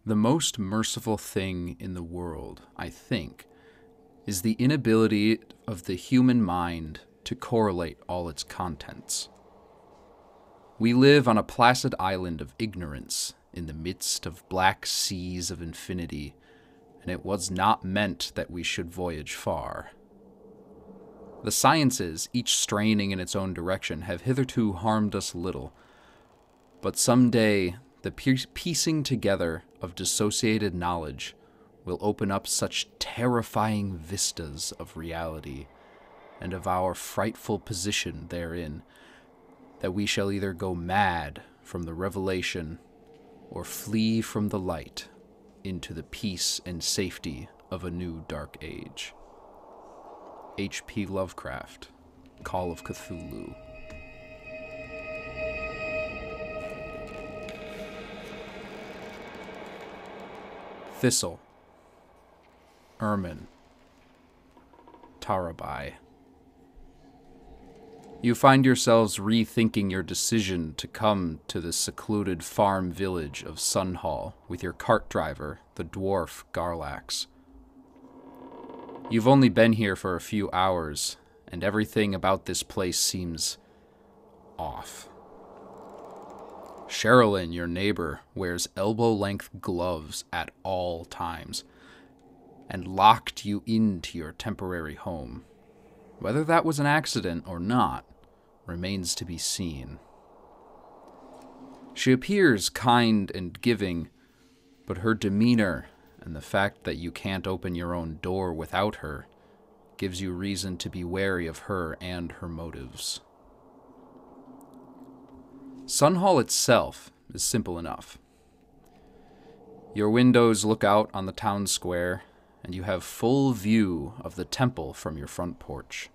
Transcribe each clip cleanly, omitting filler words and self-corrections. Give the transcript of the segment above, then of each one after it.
The most merciful thing in the world, I think, is the inability of the human mind to correlate all its contents. We live on a placid island of ignorance in the midst of black seas of infinity, and it was not meant that we should voyage far. The sciences, each straining in its own direction, have hitherto harmed us little, but someday the piecing together of dissociated knowledge will open up such terrifying vistas of reality and of our frightful position therein that we shall either go mad from the revelation or flee from the light into the peace and safety of a new dark age. H.P. Lovecraft, Call of Cthulhu. Thistle, Ermine, Tarabai. You find yourselves rethinking your decision to come to the secluded farm village of Sunhall with your cart driver, the dwarf Garlax. You've only been here for a few hours, and everything about this place seems off. Sherilyn, your neighbor, wears elbow-length gloves at all times, and locked you into your temporary home. Whether that was an accident or not remains to be seen. She appears kind and giving, but her demeanor and the fact that you can't open your own door without her gives you reason to be wary of her and her motives. Sunhall itself is simple enough. Your windows look out on the town square, and you have full view of the temple from your front porch.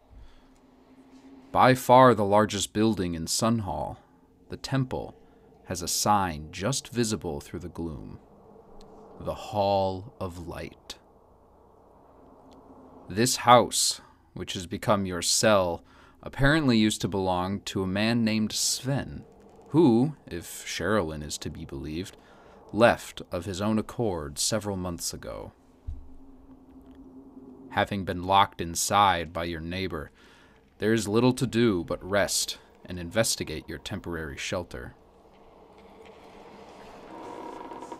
By far the largest building in Sunhall, the temple has a sign just visible through the gloom. The Hall of Light. This house, which has become your cell, apparently used to belong to a man named Sven, who, if Sherilyn is to be believed, left of his own accord several months ago. Having been locked inside by your neighbor, there is little to do but rest and investigate your temporary shelter.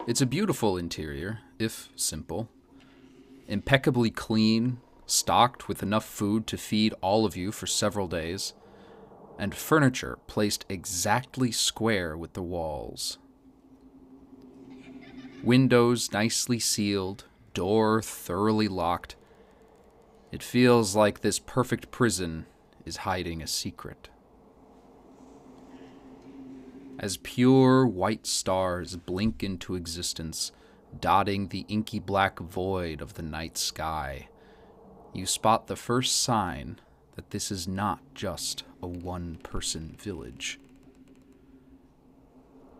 It's a beautiful interior, if simple. Impeccably clean, stocked with enough food to feed all of you for several days, and furniture placed exactly square with the walls. Windows nicely sealed, door thoroughly locked. It feels like this perfect prison is hiding a secret. As pure white stars blink into existence, dotting the inky black void of the night sky, you spot the first sign that this is not just a one-person village.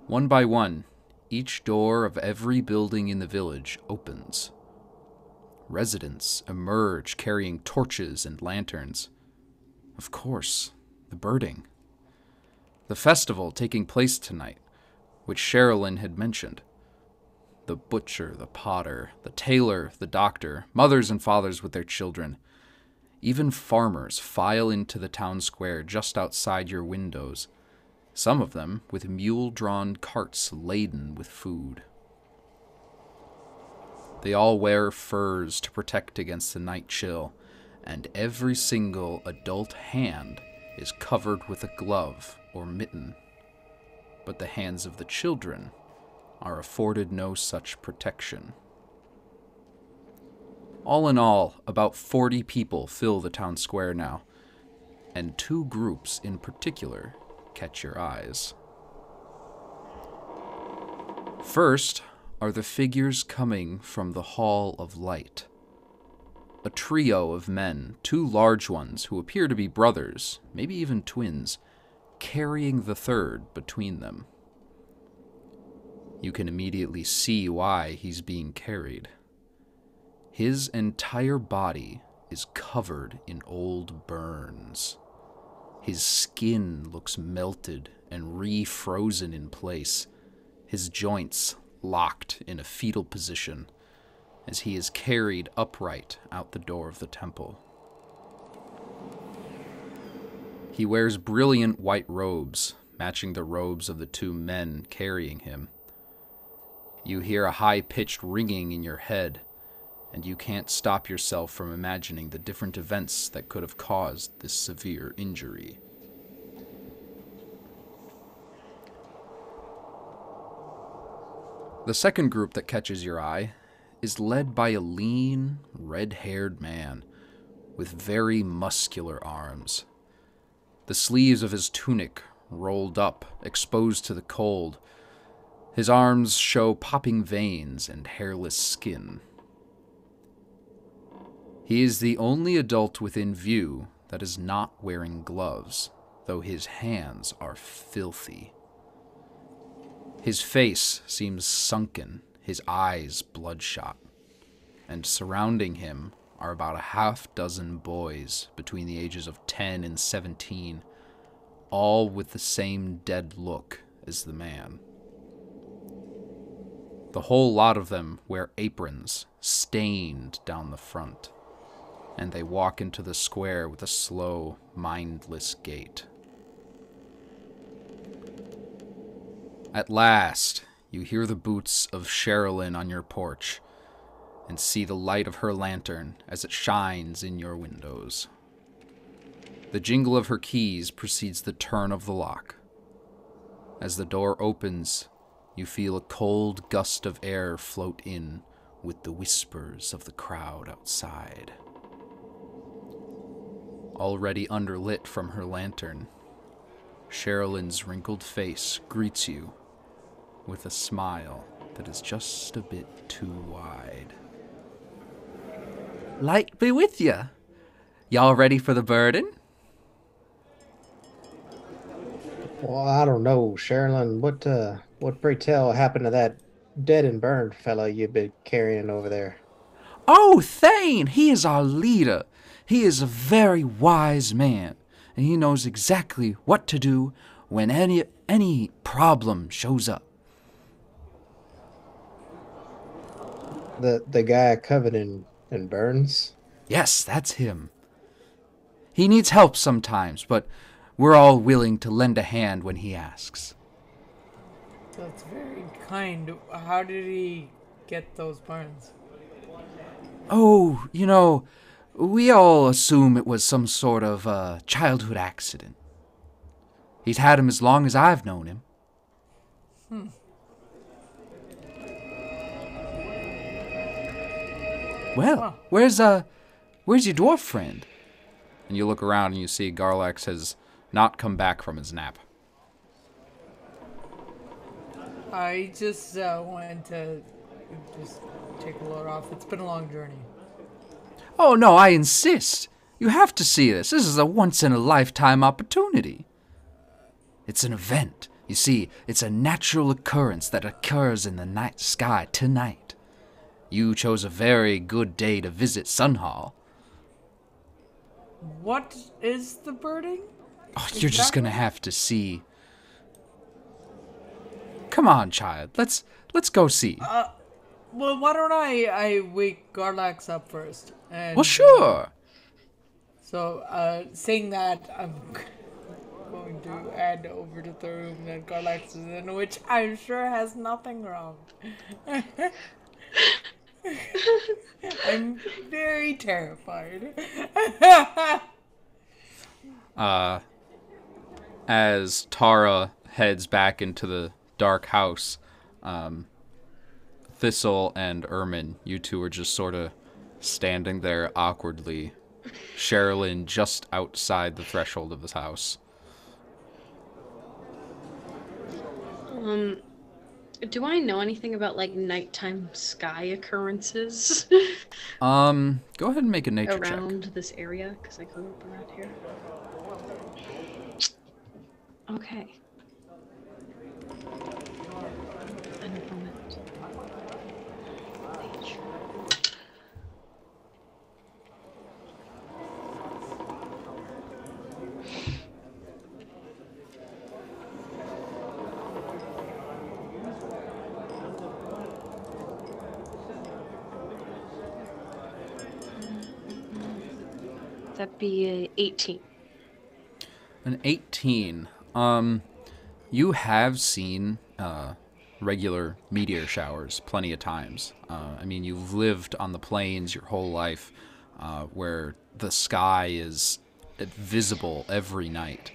One by one, each door of every building in the village opens. Residents emerge carrying torches and lanterns. Of course, the birding. The festival taking place tonight, which Sherilyn had mentioned. The butcher, the potter, the tailor, the doctor, mothers and fathers with their children. Even farmers file into the town square just outside your windows, some of them with mule-drawn carts laden with food. They all wear furs to protect against the night chill, and every single adult hand is covered with a glove or mitten. But the hands of the children are afforded no such protection. All in all, about 40 people fill the town square now, and two groups in particular catch your eyes. First are the figures coming from the Hall of Light. A trio of men, two large ones who appear to be brothers, maybe even twins, carrying the third between them. You can immediately see why he's being carried. His entire body is covered in old burns. His skin looks melted and refrozen in place, his joints locked in a fetal position as he is carried upright out the door of the temple. He wears brilliant white robes, matching the robes of the two men carrying him. You hear a high-pitched ringing in your head, and you can't stop yourself from imagining the different events that could have caused this severe injury. The second group that catches your eye is led by a lean, red-haired man with very muscular arms. The sleeves of his tunic rolled up, exposed to the cold. His arms show popping veins and hairless skin. He is the only adult within view that is not wearing gloves, though his hands are filthy. His face seems sunken, his eyes bloodshot, and surrounding him are about a half-dozen boys between the ages of 10 and 17, all with the same dead look as the man. The whole lot of them wear aprons, stained down the front, and they walk into the square with a slow, mindless gait. At last, you hear the boots of Sherilyn on your porch, and see the light of her lantern as it shines in your windows. The jingle of her keys precedes the turn of the lock. As the door opens, you feel a cold gust of air float in with the whispers of the crowd outside. Already underlit from her lantern, Sherilyn's wrinkled face greets you with a smile that is just a bit too wide. Light be with ya. Y'all ready for the burden? Well, I don't know, Sherilyn. What pray tell happened to that dead and burned fella you've been carrying over there? Oh, Thane! He is our leader. He is a very wise man, and he knows exactly what to do when any problem shows up. The guy covered in burns? Yes, that's him. He needs help sometimes, but we're all willing to lend a hand when he asks. That's very kind. How did he get those burns? Oh, we all assume it was some sort of childhood accident. He's had him as long as I've known him. Well, where's your dwarf friend? And you look around and you see Garlax has not come back from his nap. I just wanted to just take a load off. It's been a long journey. Oh, no, I insist. You have to see this. This is a once-in-a-lifetime opportunity. It's an event. You see, it's a natural occurrence that occurs in the night sky tonight. You chose a very good day to visit Sunhall. What is the birding? Oh, you're just gonna have to see. Come on, child. Let's go see. Well, why don't I wake Garlax up first? And, Well, sure. Saying that, I'm going to add over to the room that Garlax is in, which I'm sure has nothing wrong. I'm very terrified. As Tara heads back into the dark house, Thistle and Ermin, you two are just sort of standing there awkwardly. Sherilyn just outside the threshold of this house. Do I know anything about, like, nighttime sky occurrences? Go ahead and make a nature check. Around this area? Because I grew up around here. Okay. An moment. Nature. That'd be a 18. An 18. You have seen regular meteor showers plenty of times. I mean, you've lived on the plains your whole life, where the sky is visible every night.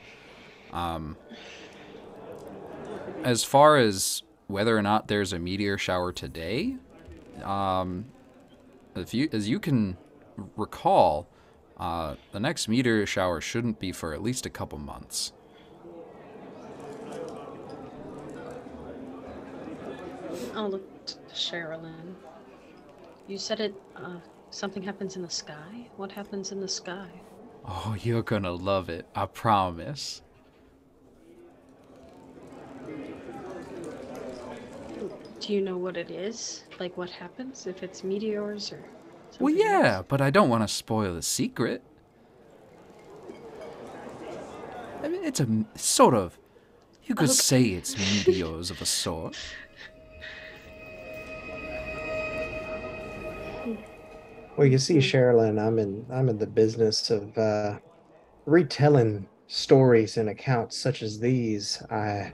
As far as whether or not there's a meteor shower today, as you can recall, the next meteor shower shouldn't be for at least a couple months. I'll look to Sherilyn. You said it, something happens in the sky? What happens in the sky? Oh, you're gonna love it, I promise. Do you know what it is? Like what happens? If it's meteors or something Well, yeah, else? but I don't want to spoil the secret. I mean, it's a sort of, you could say it's meteors of a sort. Well, you see, Sherilyn, I'm in the business of retelling stories and accounts such as these. I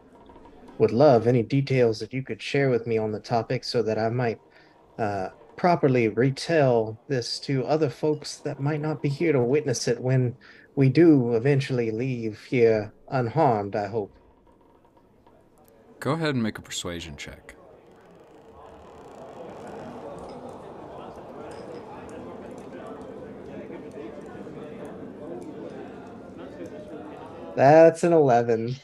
would love any details that you could share with me on the topic so that I might properly retell this to other folks that might not be here to witness it when we do eventually leave here unharmed, I hope. Go ahead and make a persuasion check. That's an 11.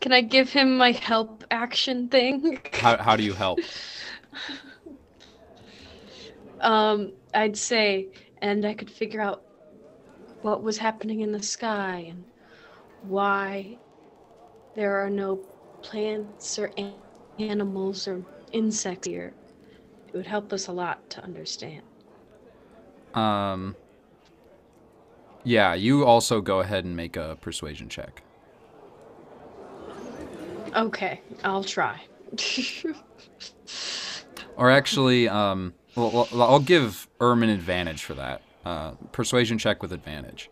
Can I give him my help action thing? How do you help? I'd say, and I could figure out what was happening in the sky and why there are no plants or animals or insects here. It would help us a lot to understand. Yeah, you also go ahead and make a persuasion check. Okay, I'll try. Or actually, well, I'll give Ermin advantage for that. Persuasion check with advantage.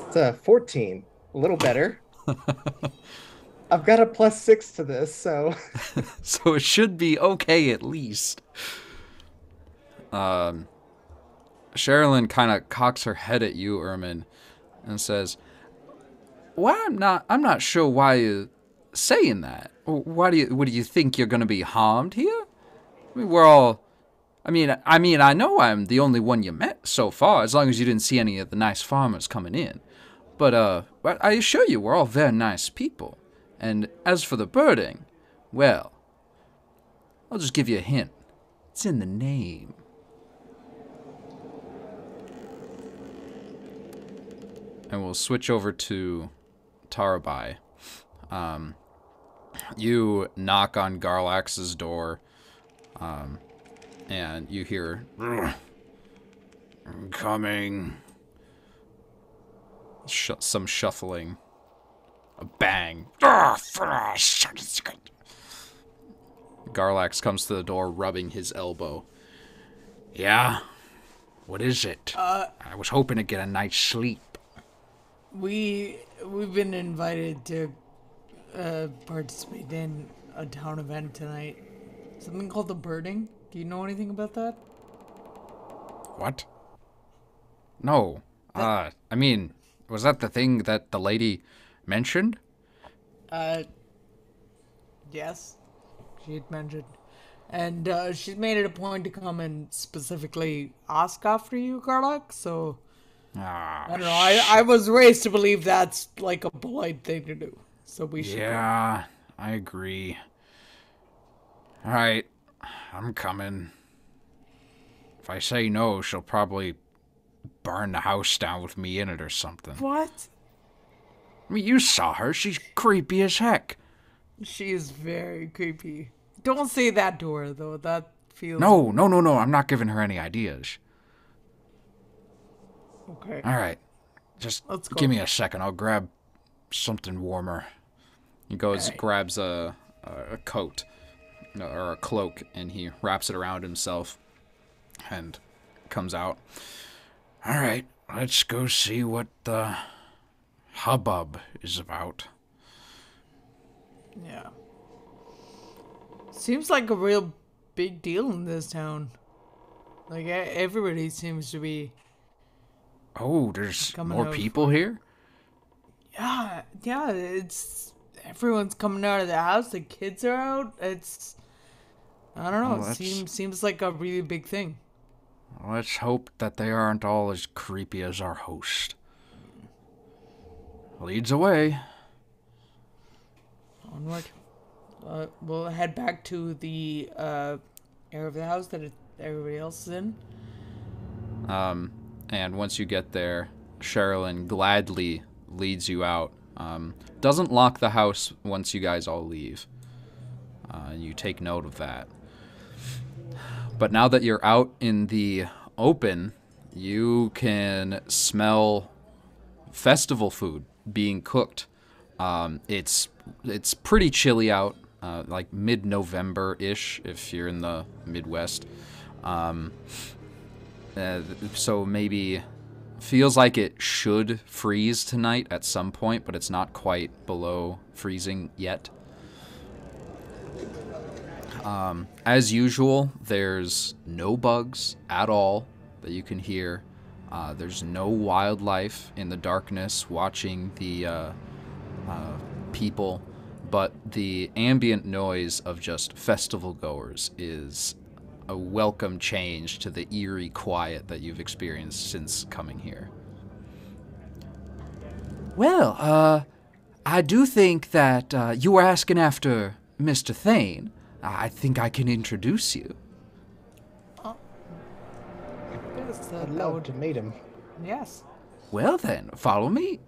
It's a 14. A little better. I've got a +6 to this, so. So it should be okay at least. Sherilyn kind of cocks her head at you, Ermin, and says, "Well, I'm not sure why you're saying that. What do you think you're gonna be harmed here? I mean, we're all. I mean, I know I'm the only one you met so far, as long as you didn't see any of the nice farmers coming in. But I assure you, we're all very nice people. And as for the birding, well, I'll just give you a hint. It's in the name." And we'll switch over to Tarabai. You knock on Garlax's door, and you hear, "I'm coming." Some shuffling. A bang. Garlax comes to the door, rubbing his elbow. "Yeah? What is it? I was hoping to get a night's sleep." We've been invited to participate in a town event tonight. Something called the birding. Do you know anything about that? What? No. I mean, was that the thing that the lady mentioned? Yes. She had mentioned. And she's made it a point to come and specifically ask after you, Garlax, so I don't know. I was raised to believe that's like a polite thing to do. So we should. Yeah, I agree. Alright, I'm coming. If I say no, she'll probably burn the house down with me in it or something. What? I mean, you saw her. She's creepy as heck. She is very creepy. Don't say that to her, though. That feels... No. I'm not giving her any ideas. Okay. Alright, just Let's go. give me a second. I'll grab something warmer. He goes, grabs a coat or a cloak, and he wraps it around himself and comes out. All right, let's go see what the hubbub is about. Yeah. Seems like a real big deal in this town. Like, everybody seems to be... Oh, there's more people here? Yeah, it's... Everyone's coming out of the house, the kids are out, it's... I don't know, it seems like a really big thing. Let's hope that they aren't all as creepy as our host. Leads away. Onward. We'll head back to the area of the house that everybody else is in. And once you get there, Sherilyn gladly leads you out. Doesn't lock the house once you guys all leave. You take note of that. But now that you're out in the open, you can smell festival food being cooked. It's pretty chilly out, like mid-November-ish if you're in the Midwest. So maybe feels like it should freeze tonight at some point, but it's not quite below freezing yet. As usual, there's no bugs at all that you can hear. There's no wildlife in the darkness watching the people, but the ambient noise of just festival goers is a welcome change to the eerie quiet that you've experienced since coming here. Well, I do think that you were asking after Mr. Thane. I think I can introduce you. Yes, I'd love to meet him. Yes. Well then, follow me.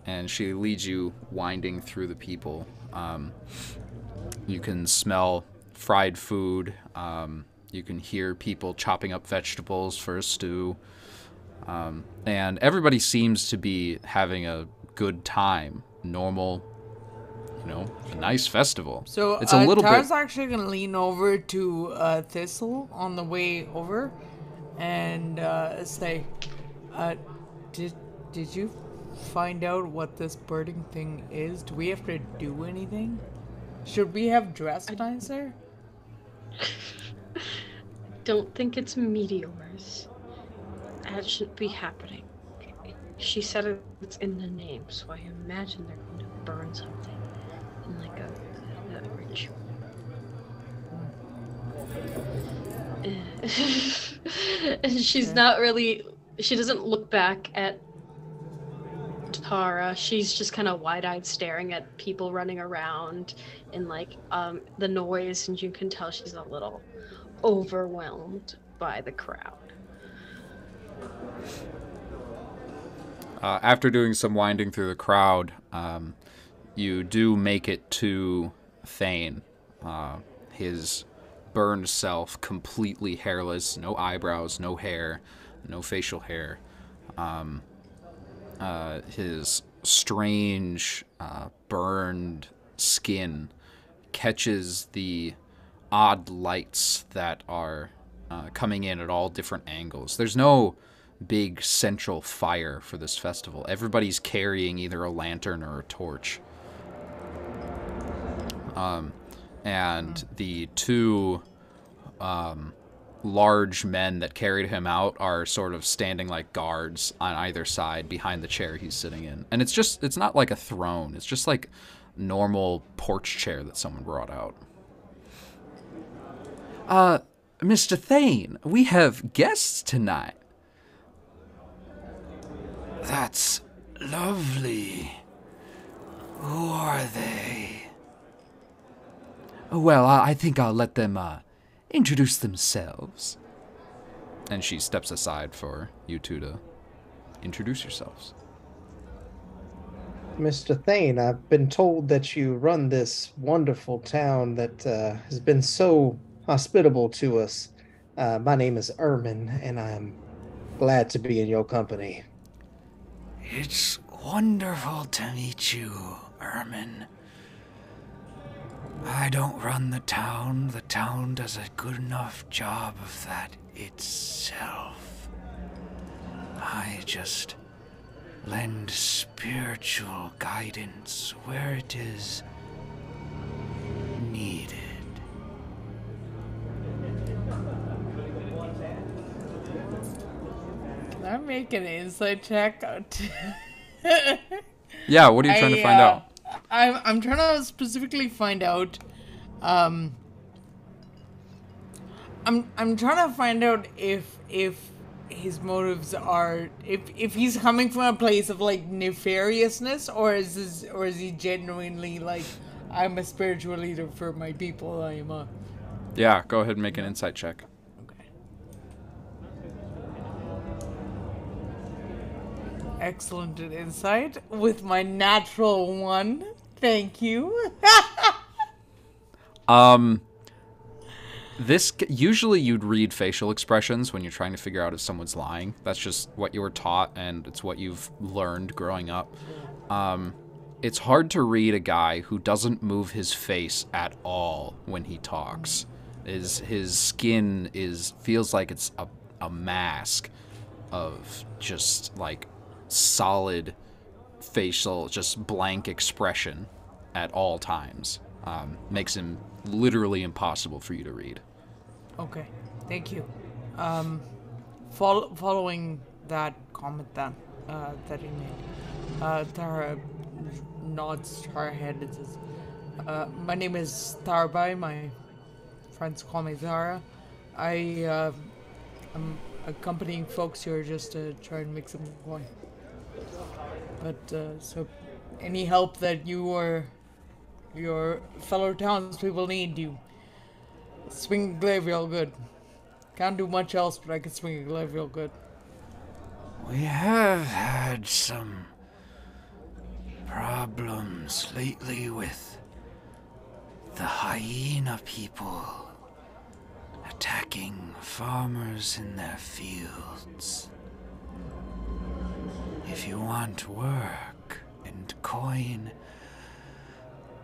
And she leads you winding through the people. You can smell fried food. You can hear people chopping up vegetables for a stew. And everybody seems to be having a good time. Normal, a nice festival. So it's a little Tara's actually going to lean over to Thistle on the way over and say, did you find out what this birding thing is? Do we have to do anything? Should we have dress nicer? Don't think it's meteors. That shouldn't be happening. She said it's in the name, so I imagine they're going to burn something in like a ritual. And she's not really. She doesn't look back at Tara. She's just kind of wide-eyed staring at people running around and like the noise, and you can tell she's a little overwhelmed by the crowd. After doing some winding through the crowd, you do make it to Thane. His burned self, completely hairless, no eyebrows, no hair, no facial hair. His strange, burned skin catches the odd lights that are coming in at all different angles. There's no big central fire for this festival. Everybody's carrying either a lantern or a torch. And the two large men that carried him out are sort of standing like guards on either side behind the chair he's sitting in. And it's not like a throne. It's just like normal porch chair that someone brought out. Mr. Thane, we have guests tonight. That's lovely. Who are they? Well, I think I'll let them introduce themselves. And she steps aside for you two to introduce yourselves. Mr. Thane, I've been told that you run this wonderful town that has been so hospitable to us. My name is Ermin, and I'm glad to be in your company. It's Wonderful to meet you, Ermin. I don't run the town. The town does a good enough job of that itself. I just lend spiritual guidance where it is needed. Can I make an insight check? Yeah, what are you trying to find out? I'm trying to specifically find out. I'm trying to find out if his motives are if he's coming from a place of like nefariousness, or is he genuinely like, I'm a spiritual leader for my people. I am a. Yeah, go ahead and make an insight check. Excellent at insight with my natural 1. Thank you. This usually you'd read facial expressions when you're trying to figure out if someone's lying. That's just what you were taught, and it's what you've learned growing up. It's hard to read a guy who doesn't move his face at all when he talks. His skin feels like it's a mask of just like solid facial, just blank expression at all times. Makes him literally impossible for you to read. Okay, thank you. Following that comment that he made, Tara nods her head and says, my name is Tarabai. My friends call me Zara. I'm accompanying folks here just to try and make something going. But, so, any help that you or your fellow townspeople need, you swing a glaive real good. Can't do much else, but I can swing a glaive real good. We have had some problems lately with the hyena people attacking farmers in their fields. If you want work and coin,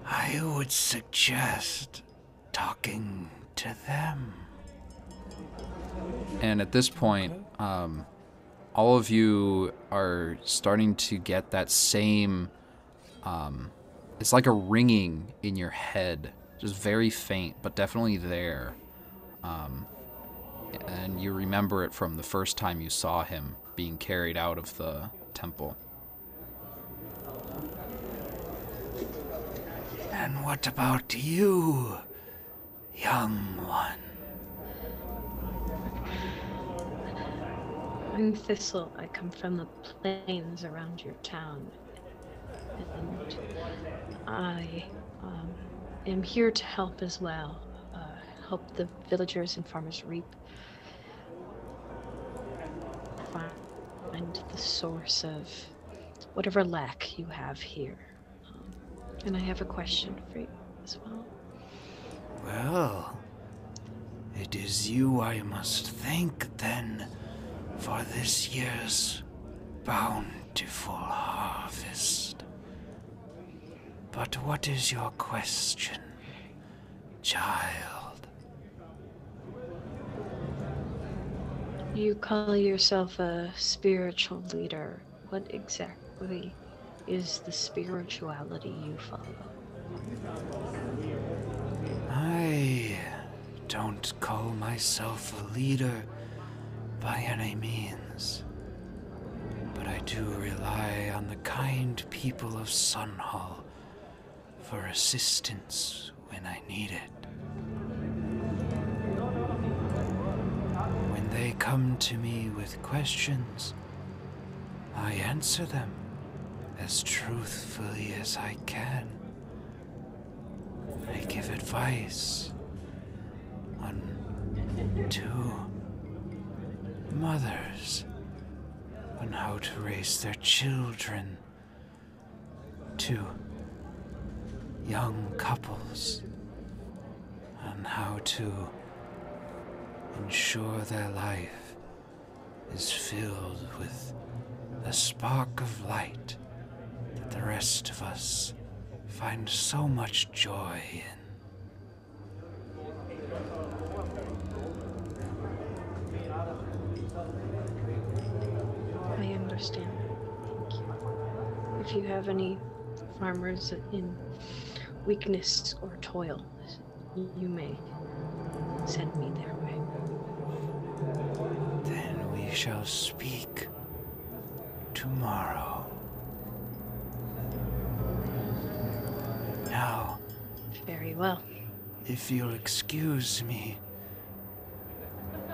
I would suggest talking to them. And at this point, all of you are starting to get that same, it's like a ringing in your head, just very faint, but definitely there. And you remember it from the first time you saw him being carried out of the temple. And what about you, young one? I'm Thistle. I come from the plains around your town. And I am here to help as well. Help the villagers and farmers reap. Find the source of whatever lack you have here. And I have a question for you as well. Well, it is you I must thank then for this year's bountiful harvest. But what is your question, child? You call yourself a spiritual leader. What exactly is the spirituality you follow? I don't call myself a leader by any means, but I do rely on the kind people of Sunhall for assistance when I need it. When they come to me with questions, I answer them as truthfully as I can. I give advice to mothers on how to raise their children, to young couples on how to ensure their life is filled with a spark of light the rest of us find so much joy in. I understand. Thank you. If you have any farmers in weakness or toil, you may send me their way. Then we shall speak tomorrow. Now, Very well. if you'll excuse me,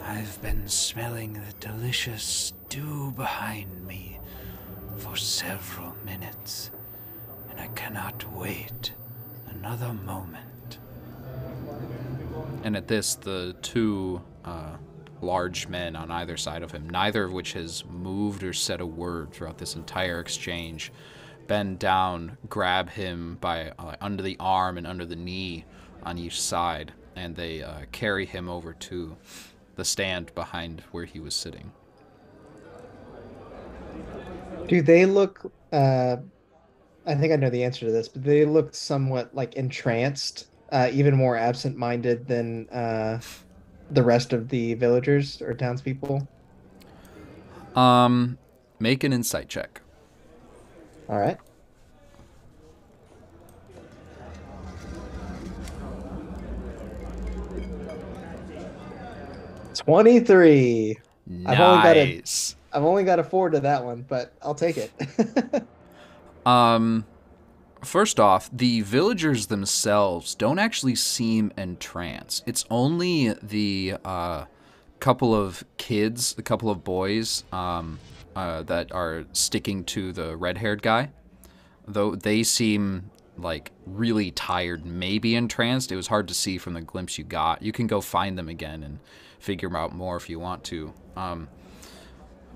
I've been smelling the delicious stew behind me for several minutes, and I cannot wait another moment. And at this, the two large men on either side of him, neither of which has moved or said a word throughout this entire exchange, bend down, grab him by under the arm and under the knee on each side, and they carry him over to the stand behind where he was sitting. Do they look, I think I know the answer to this, but they look somewhat like entranced, even more absent-minded than the rest of the villagers or townspeople? Make an insight check. All right. 23. Nice. I've only got a 4 to that one, but I'll take it. First off, the villagers themselves don't actually seem entranced. It's only the couple of kids, the couple of boys that are sticking to the red-haired guy. Though they seem like really tired, maybe entranced. It was hard to see from the glimpse you got. You can go find them again and figure out more if you want to.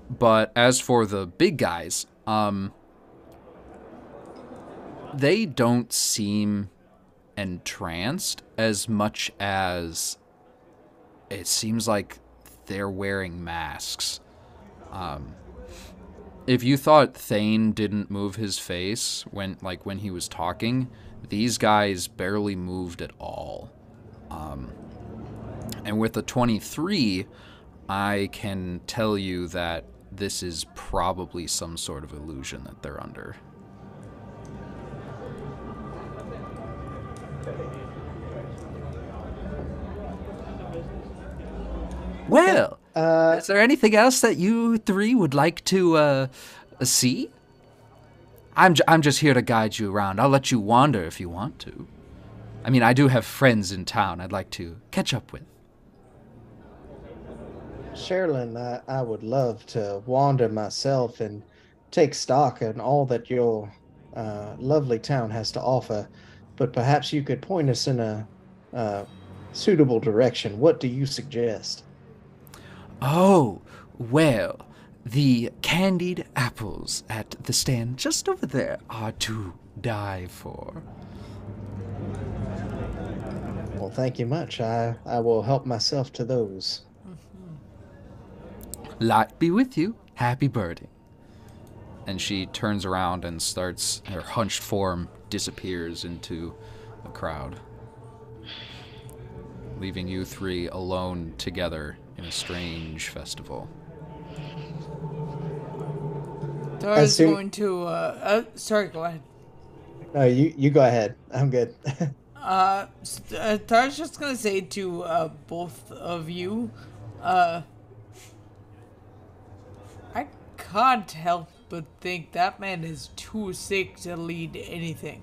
But as for the big guys, they don't seem entranced as much as it seems like they're wearing masks. If you thought Thane didn't move his face when he was talking, these guys barely moved at all. And with the 23, I can tell you that this is probably some sort of illusion that they're under. Well, is there anything else that you three would like to see? I'm just here to guide you around. I'll let you wander if you want to. I mean, I do have friends in town I'd like to catch up with. Sherilyn, I would love to wander myself and take stock in all that your lovely town has to offer, but perhaps you could point us in a suitable direction. What do you suggest? Oh, well, the candied apples at the stand just over there are to die for. Well, thank you much. I will help myself to those. Light be with you. Happy birding. And she turns around and starts, her hunched form disappears into the crowd, leaving you three alone together in a strange festival. Tara's going to, sorry, go ahead. No, you go ahead. I'm good. Tara's just gonna say to both of you, I can't help but think that man is too sick to lead anything.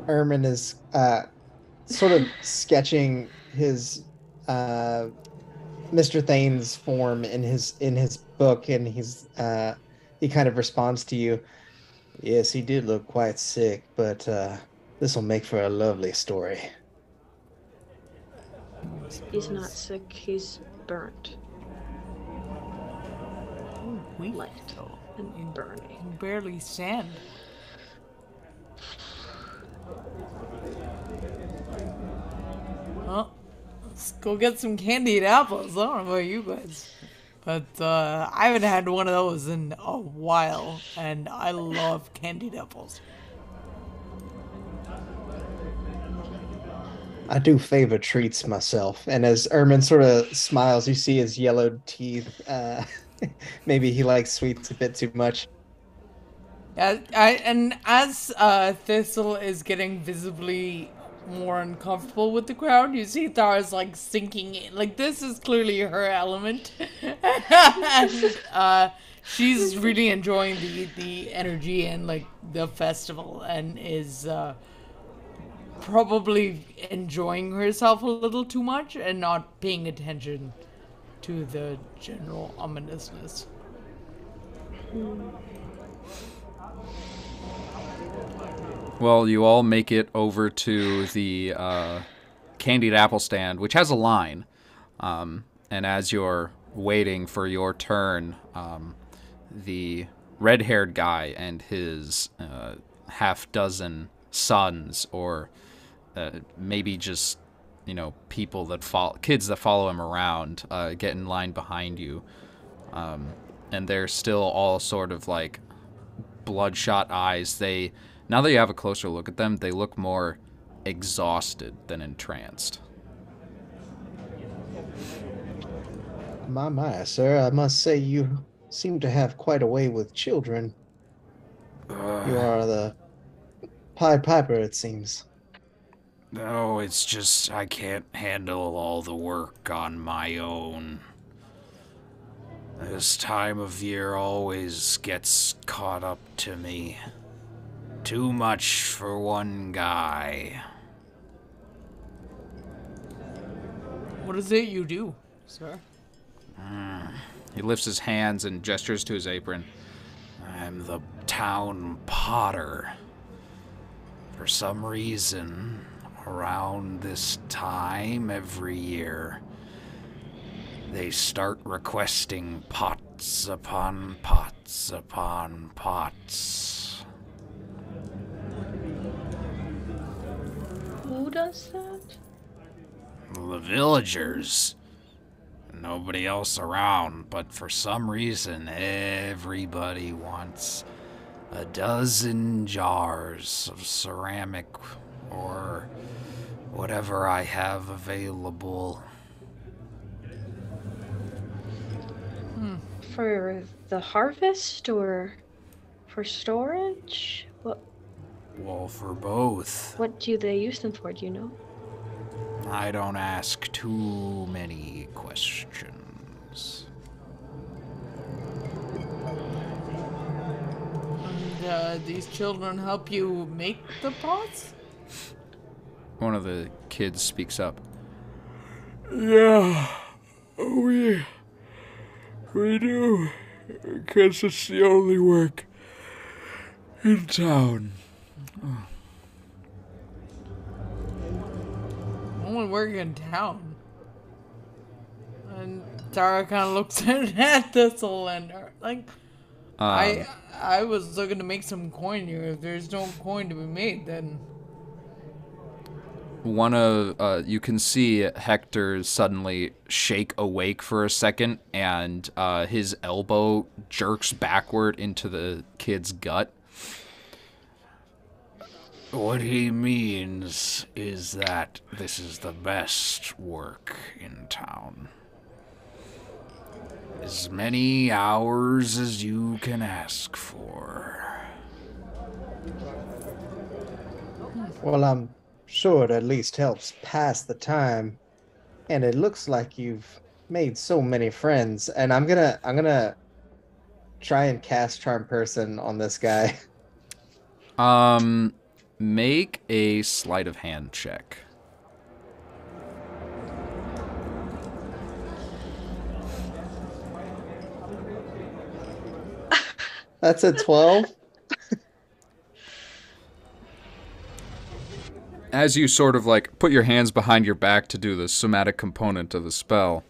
Ermin is sort of sketching his Mr. Thane's form in his book, and he kind of responds to you. Yes, he did look quite sick, but this will make for a lovely story. He's not sick, he's burnt. Weak Light and burning. can barely stand. Oh, Let's go get some candied apples. I don't know about you guys, but I haven't had one of those in a while, and I love candied apples. I do favor treats myself. And as Ermin sort of smiles, you see his yellowed teeth. Maybe he likes sweets a bit too much. Yeah, and as Thistle is getting visibly more uncomfortable with the crowd, you see Thara's like sinking in. Like this is clearly her element, and she's really enjoying the energy and like the festival, and is probably enjoying herself a little too much and not paying attention to the general ominousness. Well, you all make it over to the candied apple stand, which has a line. And as you're waiting for your turn, the red-haired guy and his half-dozen sons, or maybe just, people that kids that follow him around, get in line behind you. And they're still all sort of like bloodshot eyes. Now that you have a closer look at them, they look more exhausted than entranced. My, sir, I must say you seem to have quite a way with children. You are the Pied Piper, it seems. No, it's just I can't handle all the work on my own. This time of year always gets caught up to me. Too much for one guy. What is it you do, sir? He lifts his hands and gestures to his apron. I'm the town potter. For some reason, around this time every year, they start requesting pots upon pots upon pots. Who does that? The villagers. Nobody else around, but for some reason, everybody wants a dozen jars of ceramic or whatever I have available. For the harvest or for storage? Well, for both. What do they use them for, do you know? I don't ask too many questions. And these children help you make the pots? One of the kids speaks up. Yeah, we do, because it's the only work in town. Only work in town. And Tara kind of looks at Thistle and her, like, I was looking to make some coin here. If there's no coin to be made, then... You can see Hector suddenly shake awake for a second, and his elbow jerks backward into the kid's gut. What he means is that this is the best work in town. As many hours as you can ask for. Well, I'm sure it at least helps pass the time. And it looks like you've made so many friends. And I'm gonna try and cast Charm Person on this guy. Make a sleight of hand check. That's a 12. As you sort of like put your hands behind your back to do the somatic component of the spell,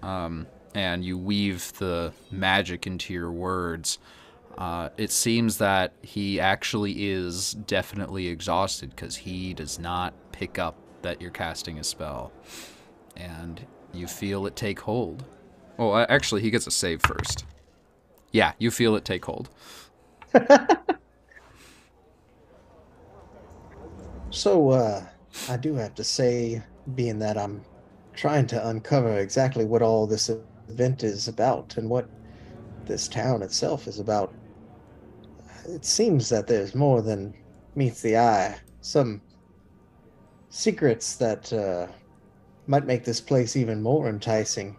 and you weave the magic into your words, it seems that he actually is definitely exhausted because he does not pick up that you're casting a spell. and you feel it take hold. Oh, actually, he gets a save first. Yeah, you feel it take hold. So, I do have to say, being that I'm trying to uncover exactly what all this event is about and what this town itself is about, it seems that there's more than meets the eye. Some secrets that might make this place even more enticing.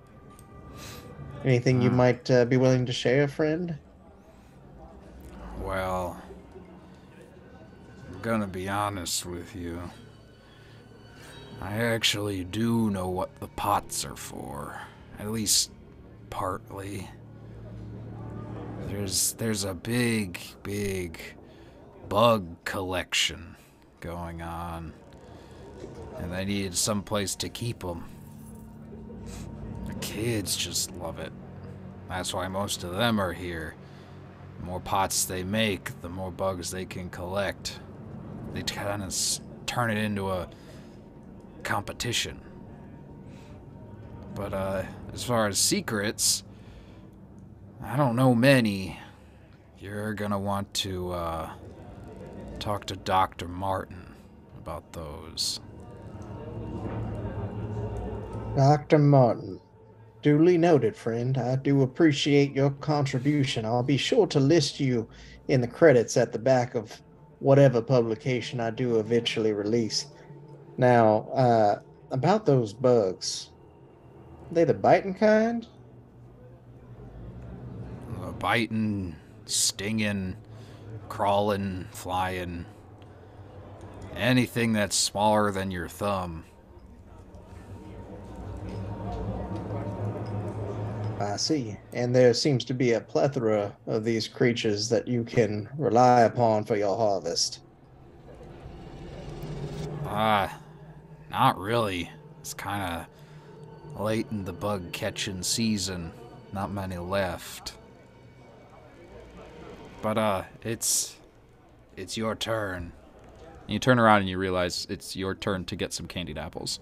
Anything you might be willing to share, friend? Well, I'm gonna be honest with you. I actually do know what the pots are for. At least partly. There's a big bug collection going on. And I needed some place to keep them. The kids just love it. That's why most of them are here. The more pots they make, the more bugs they can collect. They kind of turn it into a competition. But as far as secrets, I don't know many. You're gonna want to talk to Dr. Martin about those. Dr. Martin. Duly noted, friend. I do appreciate your contribution. I'll be sure to list you in the credits at the back of whatever publication I do eventually release. Now, about those bugs, are they the biting kind? Biting, stinging, crawling, flying. Anything that's smaller than your thumb. I see. And there seems to be a plethora of these creatures that you can rely upon for your harvest. Not really. It's kind of late in the bug catching season. Not many left. But, it's your turn. And you turn around and you realize it's your turn to get some candied apples.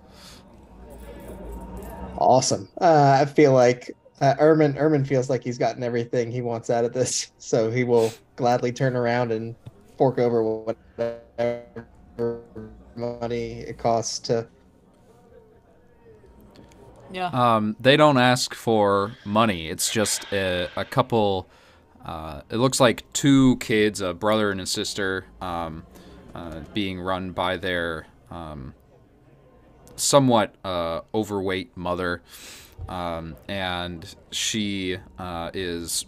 Awesome. I feel like Ermin feels like he's gotten everything he wants out of this, so he will gladly turn around and fork over whatever money it costs to. Yeah. They don't ask for money. It's just a couple. It looks like two kids, a brother and a sister, being run by their somewhat overweight mother, and she is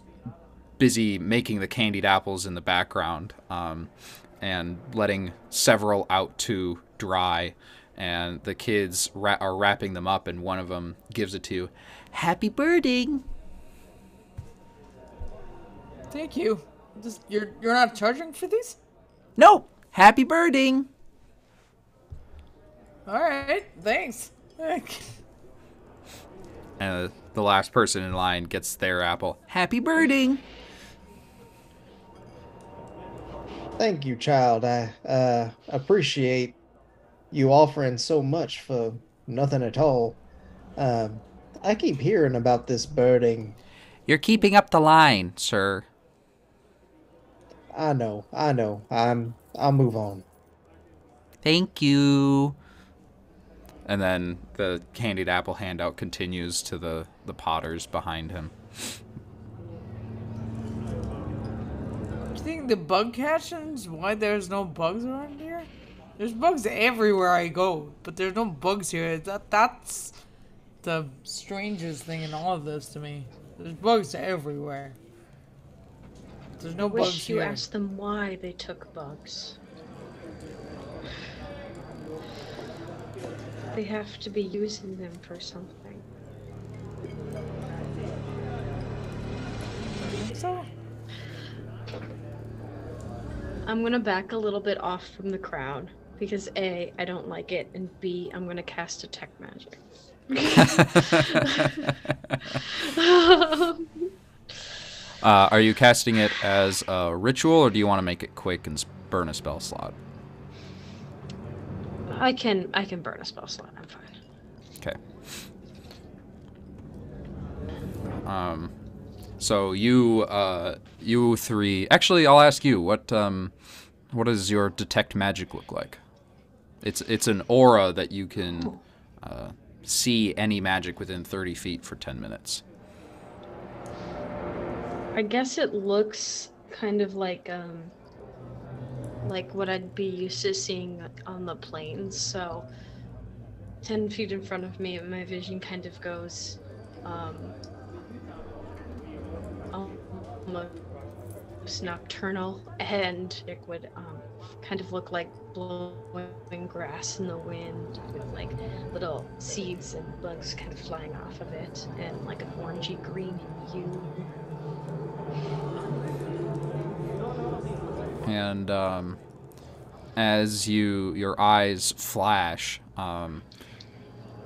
busy making the candied apples in the background, and letting several out to dry. And the kids are wrapping them up, and one of them gives it to you. Happy birding! Thank you. You're not charging for these? No! Happy birding! Alright, thanks. And the last person in line gets their apple. Happy birding! Thank you, child. I appreciate you offering so much for nothing at all. I keep hearing about this birding. You're keeping up the line, sir. I know. I'll move on. Thank you. And then the candied apple handout continues to the potters behind him. Do you think the bug catching's why there's no bugs around here? There's bugs everywhere I go, but there's no bugs here. That's the strangest thing in all of this to me. There's bugs everywhere. There's no bugs Wish you here. asked them why they took bugs. They have to be using them for something. So, I'm gonna back a little bit off from the crowd because A, I don't like it, and B, I'm gonna cast detect magic. Are you casting it as a ritual, or do you want to make it quick and burn a spell slot? I can burn a spell slot. I'm fine. Okay. So you three. Actually, I'll ask you what does your detect magic look like? It's an aura that you can see any magic within 30 feet for 10 minutes. I guess it looks kind of like what I'd be used to seeing on the plains. So 10 feet in front of me, my vision kind of goes almost nocturnal, and it would kind of look like blowing grass in the wind with like little seeds and bugs kind of flying off of it, and like an orangey green hue. And as your eyes flash,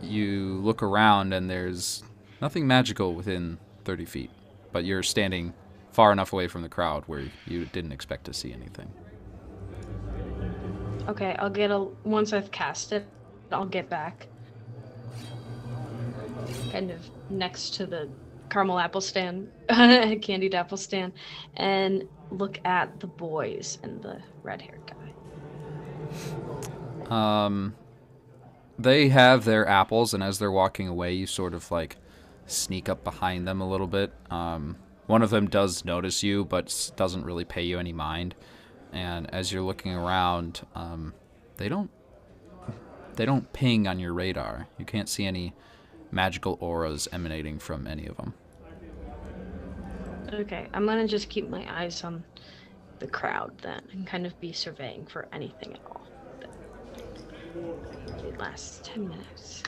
you look around and there's nothing magical within 30 feet, but you're standing far enough away from the crowd where you didn't expect to see anything. Okay, once I've cast it, I'll get back. Kind of next to the caramel apple stand, candied apple stand, and look at the boys and the red-haired guy. They have their apples, and as they're walking away, you sort of like sneak up behind them a little bit. One of them does notice you, but doesn't really pay you any mind. And as you're looking around, they don't ping on your radar. You can't see any magical auras emanating from any of them. Okay, I'm gonna just keep my eyes on the crowd then, and kind of be surveying for anything at all. It lasts 10 minutes.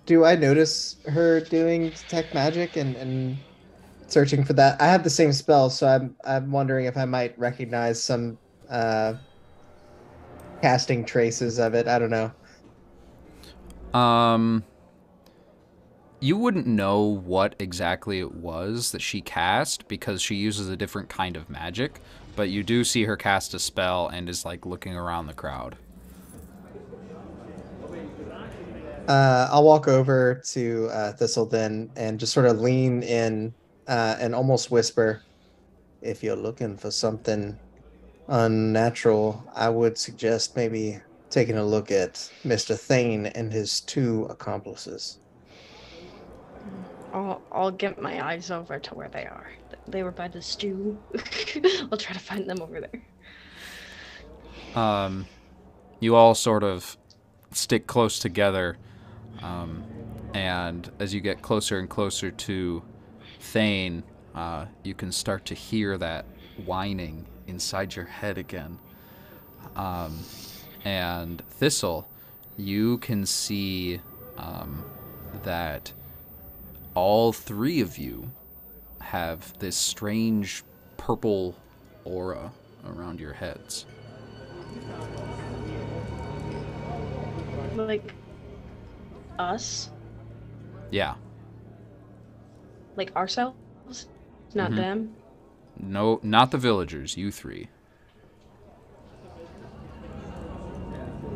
Do I notice her doing detect magic and searching for that? I have the same spell, so I'm wondering if I might recognize some casting traces of it. I don't know. You wouldn't know what exactly it was that she cast because she uses a different kind of magic, but you do see her cast a spell and is like looking around the crowd. I'll walk over to Thistle then and just sort of lean in and almost whisper, if you're looking for something unnatural, I would suggest maybe taking a look at Mr. Thane and his two accomplices. I'll get my eyes over to where they are. They were by the stew. I'll try to find them over there. You all sort of stick close together, and as you get closer and closer to Thane, you can start to hear that whining inside your head again. And Thistle, you can see that all three of you have this strange purple aura around your heads. Like us? Yeah. Like ourselves? Not them? No, not the villagers, you three.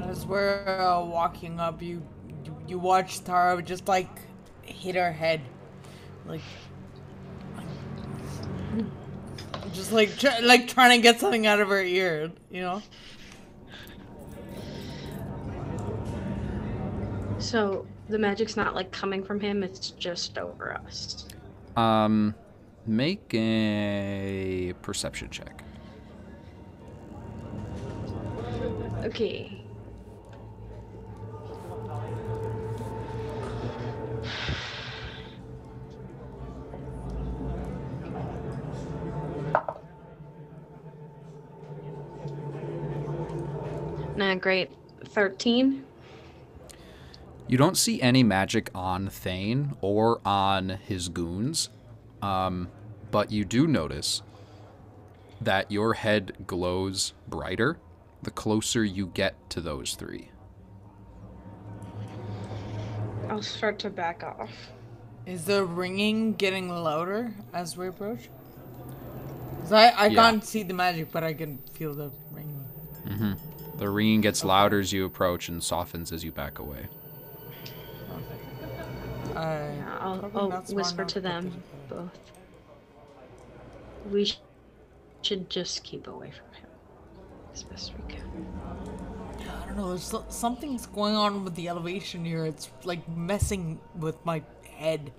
As we're walking up, you watch Tara just like hit her head, like just like trying to get something out of her ear, you know. So the magic's not like coming from him, it's just over us. Make a perception check. Okay. Nah, great. 13. You don't see any magic on Thane or on his goons, but you do notice that your head glows brighter the closer you get to those three. I'll start to back off. Is the ringing getting louder as we approach? 'Cause I can't see the magic, but I can feel the ringing. The ringing gets louder as you approach and softens as you back away. I'll that's whisper smart to enough them both. We should just keep away from him as best we can. I don't know. Something's going on with the elevation here. It's like messing with my head.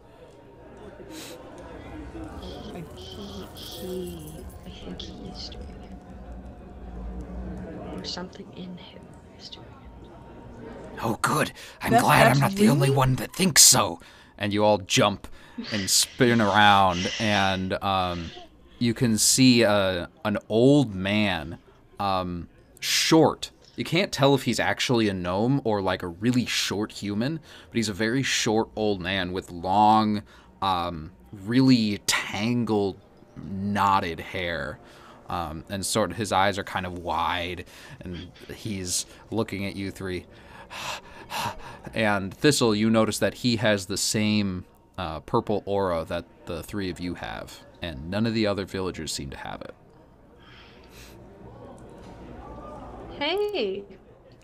I think he's doing it. Or something in him is doing it. Oh, good. I'm glad I'm not the only one that thinks so. And you all jump and spin around, and you can see an old man, short. You can't tell if he's actually a gnome or like a really short human, but he's a very short old man with long, really tangled, knotted hair. And sort of his eyes are kind of wide, and he's looking at you three. And Thistle, you notice that he has the same purple aura that the three of you have, and none of the other villagers seem to have it. Hey.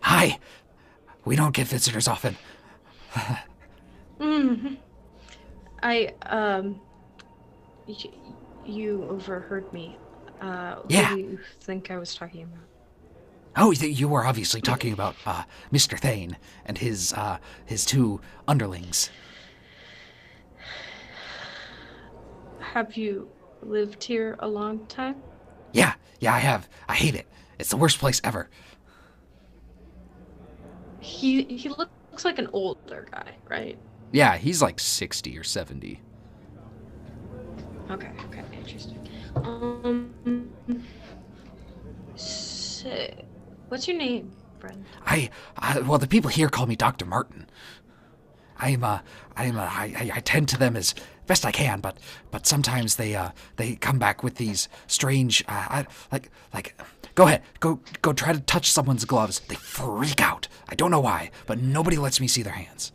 Hi. We don't get visitors often. You overheard me. Yeah. Who do you think I was talking about? Oh, you were obviously talking about Mr. Thane and his two underlings. Have you lived here a long time? Yeah, I have. I hate it. It's the worst place ever. He looks like an older guy, right? Yeah, he's like 60 or 70. Okay, interesting. So, what's your name, friend? Well, the people here call me Dr. Martin. I tend to them as best I can, but sometimes they come back with these strange, go ahead, go try to touch someone's gloves. They freak out. I don't know why, but nobody lets me see their hands.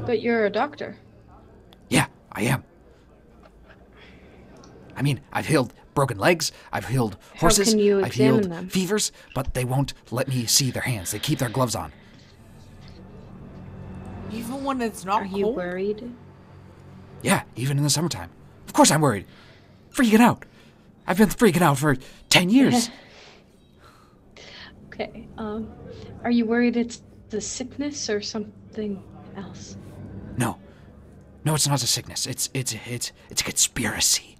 But you're a doctor. Yeah, I am. I mean, I've healed broken legs, I've healed horses, How can you I've healed examine them? fevers, but they won't let me see their hands. They keep their gloves on. Even when it's not Are cold? you worried? Yeah, even in the summertime. Of course I'm worried. Freaking out. I've been freaking out for 10 years. Okay, are you worried it's the sickness or something else? No, it's not a sickness. It's a conspiracy.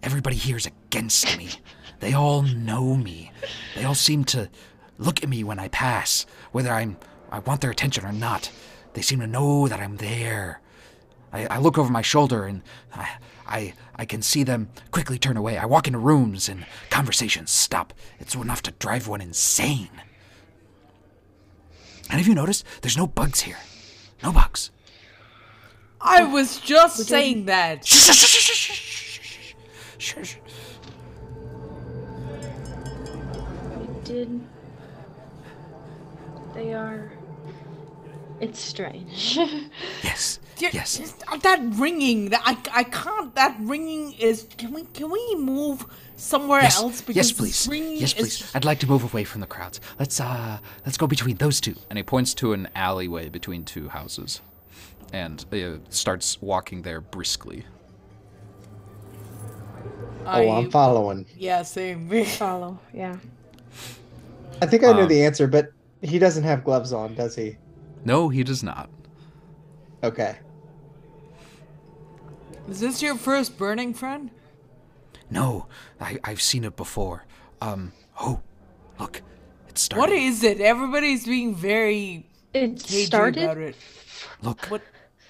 Everybody here's against me. They all know me. They all seem to look at me when I pass, whether I want their attention or not. They seem to know that I'm there. I look over my shoulder and I can see them quickly turn away. I walk into rooms and conversations stop. It's enough to drive one insane. And have you noticed? There's no bugs here. No bugs. I was just saying that. Shh. We did. They are. It's strange. Yes. That ringing. I can't. That ringing is. Can we move somewhere else? Because Yes, please. Ringing Yes, please. I'd like to move away from the crowds. Let's go between those two. And he points to an alleyway between two houses, and starts walking there briskly. I'm following. Yeah, same. Follow, yeah. I think I know the answer, but he doesn't have gloves on, does he? No, he does not. Okay. Is this your first burning, friend? No, I've seen it before. Oh, look, it's starting. What is it? Everybody's being very cagey started? about it. Look, What?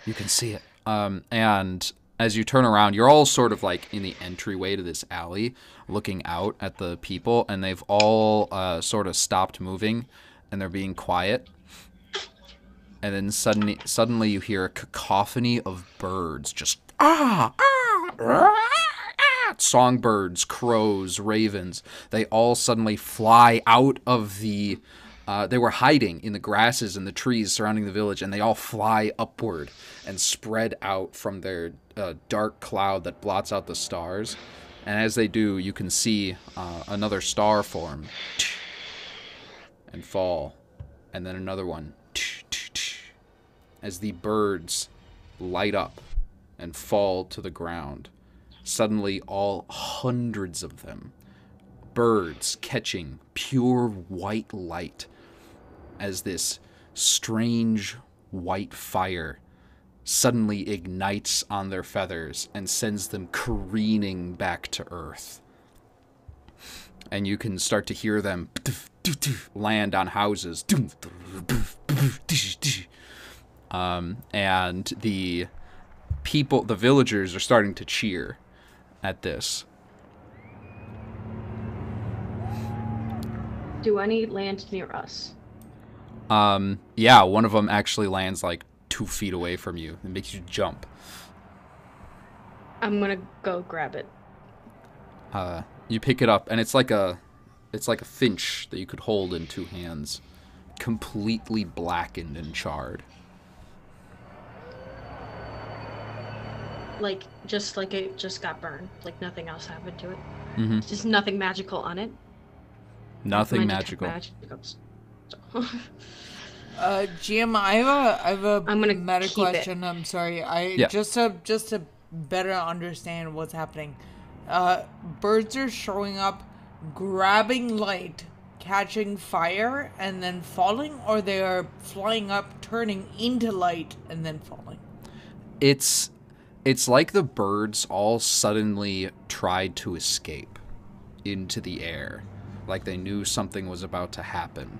you can see it. And as you turn around, you're all sort of like in the entryway to this alley, looking out at the people, and they've all sort of stopped moving, and they're being quiet. And then suddenly you hear a cacophony of birds, just songbirds, crows, ravens. They all suddenly fly out of the. They were hiding in the grasses and the trees surrounding the village, and they all fly upward and spread out from their dark cloud that blots out the stars. And as they do, you can see another star form and fall, and then another one, as the birds light up and fall to the ground. Suddenly, all hundreds of them, birds catching pure white light as this strange white fire suddenly ignites on their feathers and sends them careening back to Earth. And you can start to hear them land on houses. And the people, the villagers, are starting to cheer at this. Do any land near us? Yeah, one of them actually lands like 2 feet away from you. It makes you jump. I'm gonna go grab it. You pick it up, and it's like a finch that you could hold in 2 hands, completely blackened and charred. Like it just got burned. Like nothing else happened to it. Mm-hmm. Just nothing magical on it. Nothing magical. GM, I have a I'm gonna meta keep question. I'm sorry. Just to better understand what's happening. Birds are showing up, grabbing light, catching fire, and then falling, or they are flying up, turning into light, and then falling. It's like the birds all suddenly tried to escape into the air, like they knew something was about to happen.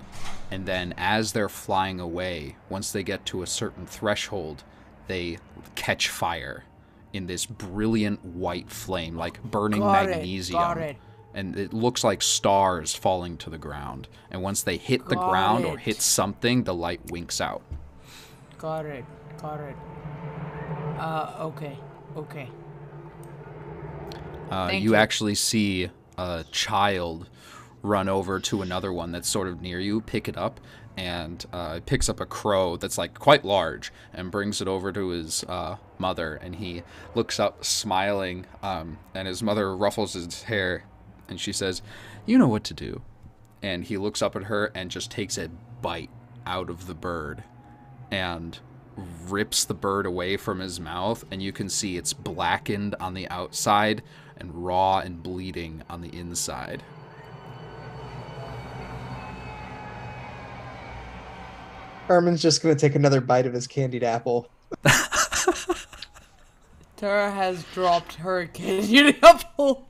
And then as they're flying away, once they get to a certain threshold, they catch fire in this brilliant white flame, like burning magnesium. Got it. And it looks like stars falling to the ground. And once they hit the ground or hit something, the light winks out. Got it. Okay. You actually see a child run over to another one that's sort of near you, pick it up, and picks up a crow that's like quite large and brings it over to his mother, and he looks up smiling, and his mother ruffles his hair, and she says, "You know what to do." And he looks up at her and just takes a bite out of the bird and rips the bird away from his mouth, and you can see it's blackened on the outside and raw and bleeding on the inside. Herman's just going to take another bite of his candied apple. Tara has dropped her candied apple.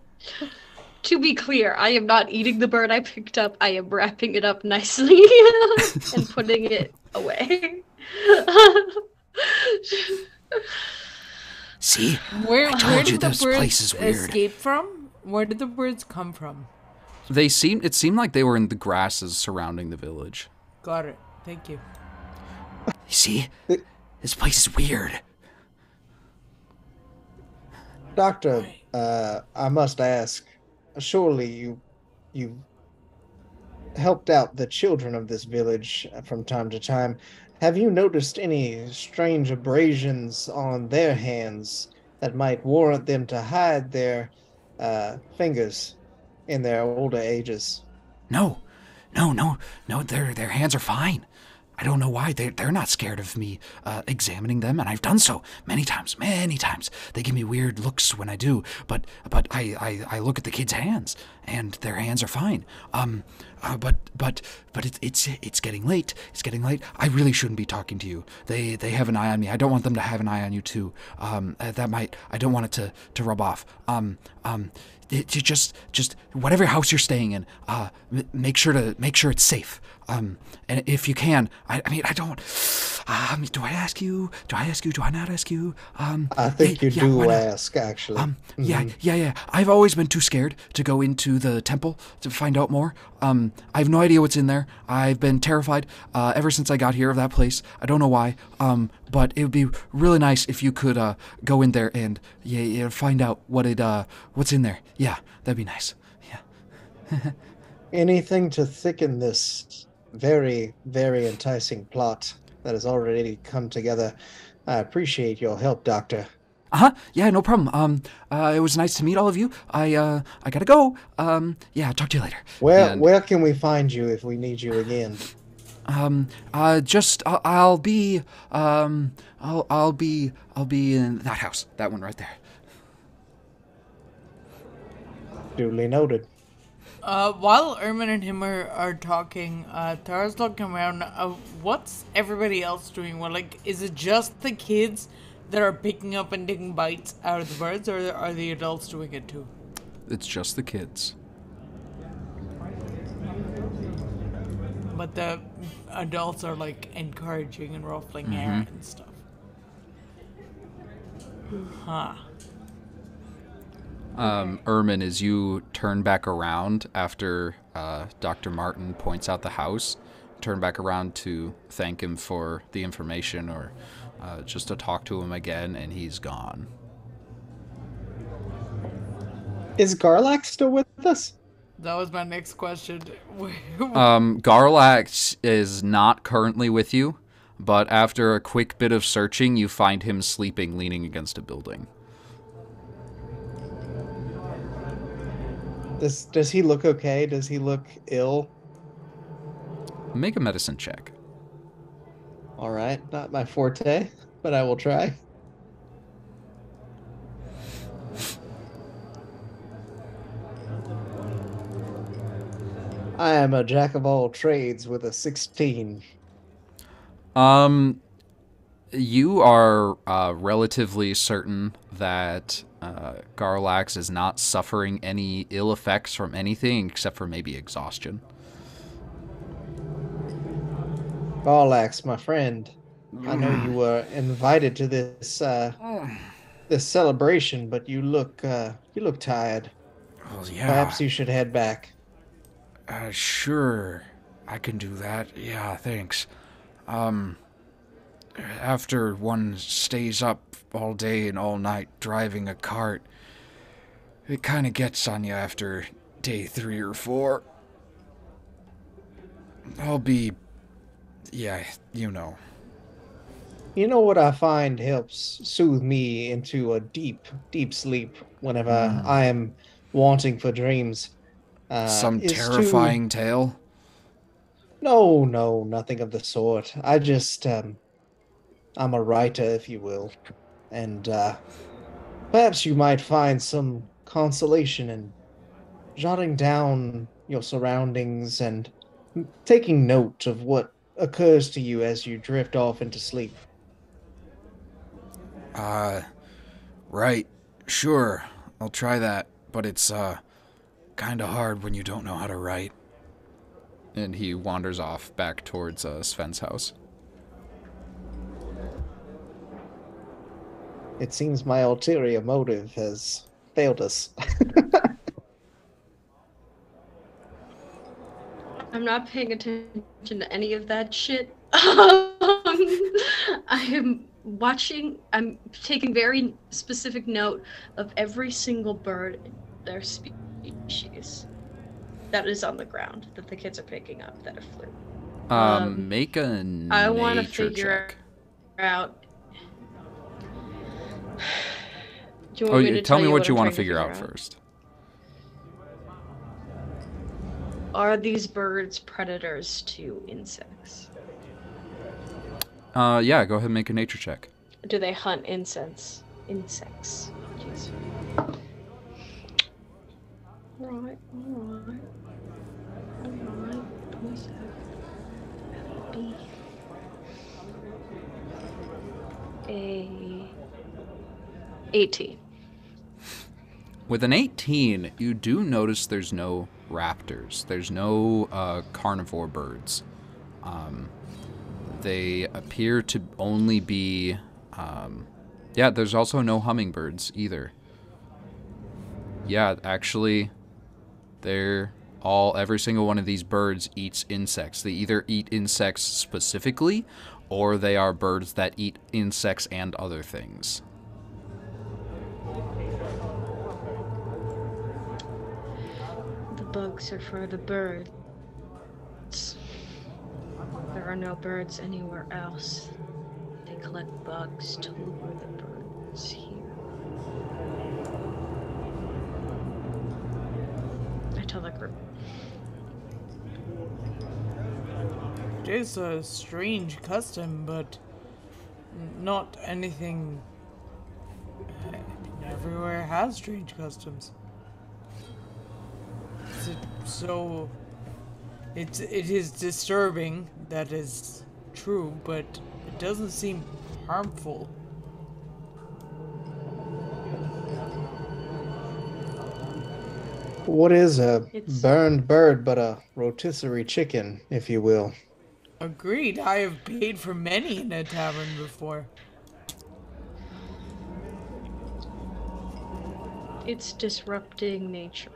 To be clear, I am not eating the bird I picked up. I am wrapping it up nicely and putting it away. See? Where told you did the this birds place is weird. escape from? Where did the birds come from? It seemed like they were in the grasses surrounding the village. Got it. Thank you. You see? This place is weird. Doctor, I must ask, surely you helped out the children of this village from time to time. Have you noticed any strange abrasions on their hands that might warrant them to hide their fingers in their older ages? No, their hands are fine. I don't know why. They're not scared of me examining them, and I've done so many times. They give me weird looks when I do, but I look at the kids' hands, and their hands are fine. But it's getting late. It's getting late. I really shouldn't be talking to you. They have an eye on me. I don't want them to have an eye on you too. I don't want it to rub off. Just whatever house you're staying in, make sure it's safe. And if you can, I don't. Do I ask you? Do I not ask you? I think you do ask, actually. Yeah. I've always been too scared to go into the temple to find out more. I have no idea what's in there. I've been terrified ever since I got here of that place. I don't know why. But it would be really nice if you could go in there and find out what's in there. Yeah, that'd be nice. Yeah. Anything to thicken this very, very enticing plot that has already come together. I appreciate your help, Doctor. Yeah, no problem. It was nice to meet all of you. I gotta go. Yeah, talk to you later. Where can we find you if we need you again? I'll be in that house. That one right there. Duly noted. While Ermin and him are talking, Tara's looking around. What's everybody else doing? Well, like, is it just the kids that are picking up and taking bites out of the birds, or are the adults doing it too? It's just the kids. But the adults are, like, encouraging and ruffling hair and stuff. Huh. Ermin, as you turn back around after Dr. Martin points out the house, turn back around to thank him for the information or just to talk to him again, and he's gone. Is Garlax still with us? That was my next question. Garlax is not currently with you, but after a quick bit of searching, you find him sleeping, leaning against a building. Does he look okay? Does he look ill? Make a medicine check. All right, not my forte, but I will try. I am a jack of all trades with a 16. You are relatively certain that Garlax is not suffering any ill effects from anything except for maybe exhaustion. Garlax, my friend, I know you were invited to this this celebration, but you look tired. Well, yeah. Perhaps you should head back. Sure. I can do that. Yeah, thanks. After one stays up all day and all night driving a cart, it kind of gets on you after day 3 or 4. I'll be... yeah, you know. You know what I find helps soothe me into a deep, deep sleep whenever I am wanting for dreams? Some is terrifying tale? No, nothing of the sort. I just, I'm a writer, if you will. And perhaps you might find some consolation in jotting down your surroundings and taking note of what occurs to you as you drift off into sleep. Right. Sure. I'll try that. But it's, kind of hard when you don't know how to write. And he wanders off back towards Sven's house. It seems my ulterior motive has failed us. I'm not paying attention to any of that shit. I am watching, I'm taking very specific note of every single bird, their species, that is on the ground, that the kids are picking up, that are flew. Make a I want to nature figure check. out. Do you want me to tell me what you I'm want to trying figure out first. Are these birds predators to insects? Yeah, go ahead and make a nature check. Do they hunt insects? Jeez. Alright. What's that? That would be 18. With an 18, you do notice there's no raptors. There's no carnivore birds. They appear to only be... yeah, there's also no hummingbirds either. Yeah, actually, every single one of these birds eats insects. They either eat insects specifically, or they are birds that eat insects and other things. The bugs are for the birds. There are no birds anywhere else. They collect bugs to lure the birds here. I tell the group. is a strange custom, but not anything. I mean, everywhere has strange customs. So it is disturbing. That is true, but it doesn't seem harmful. What is a It's burned bird but a rotisserie chicken, if you will? Agreed. I have paid for many in a tavern before. it's disrupting nature.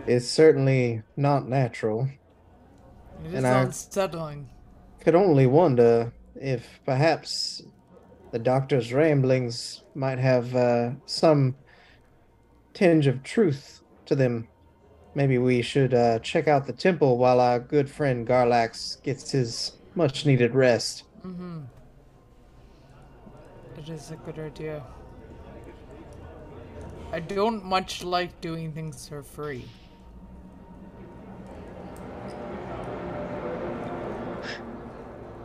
It's certainly not natural, It and is I unsettling. could only wonder if perhaps the doctor's ramblings might have some tinge of truth to them. Maybe we should check out the temple while our good friend Garlax gets his much needed rest. It is a good idea. I don't much like doing things for free.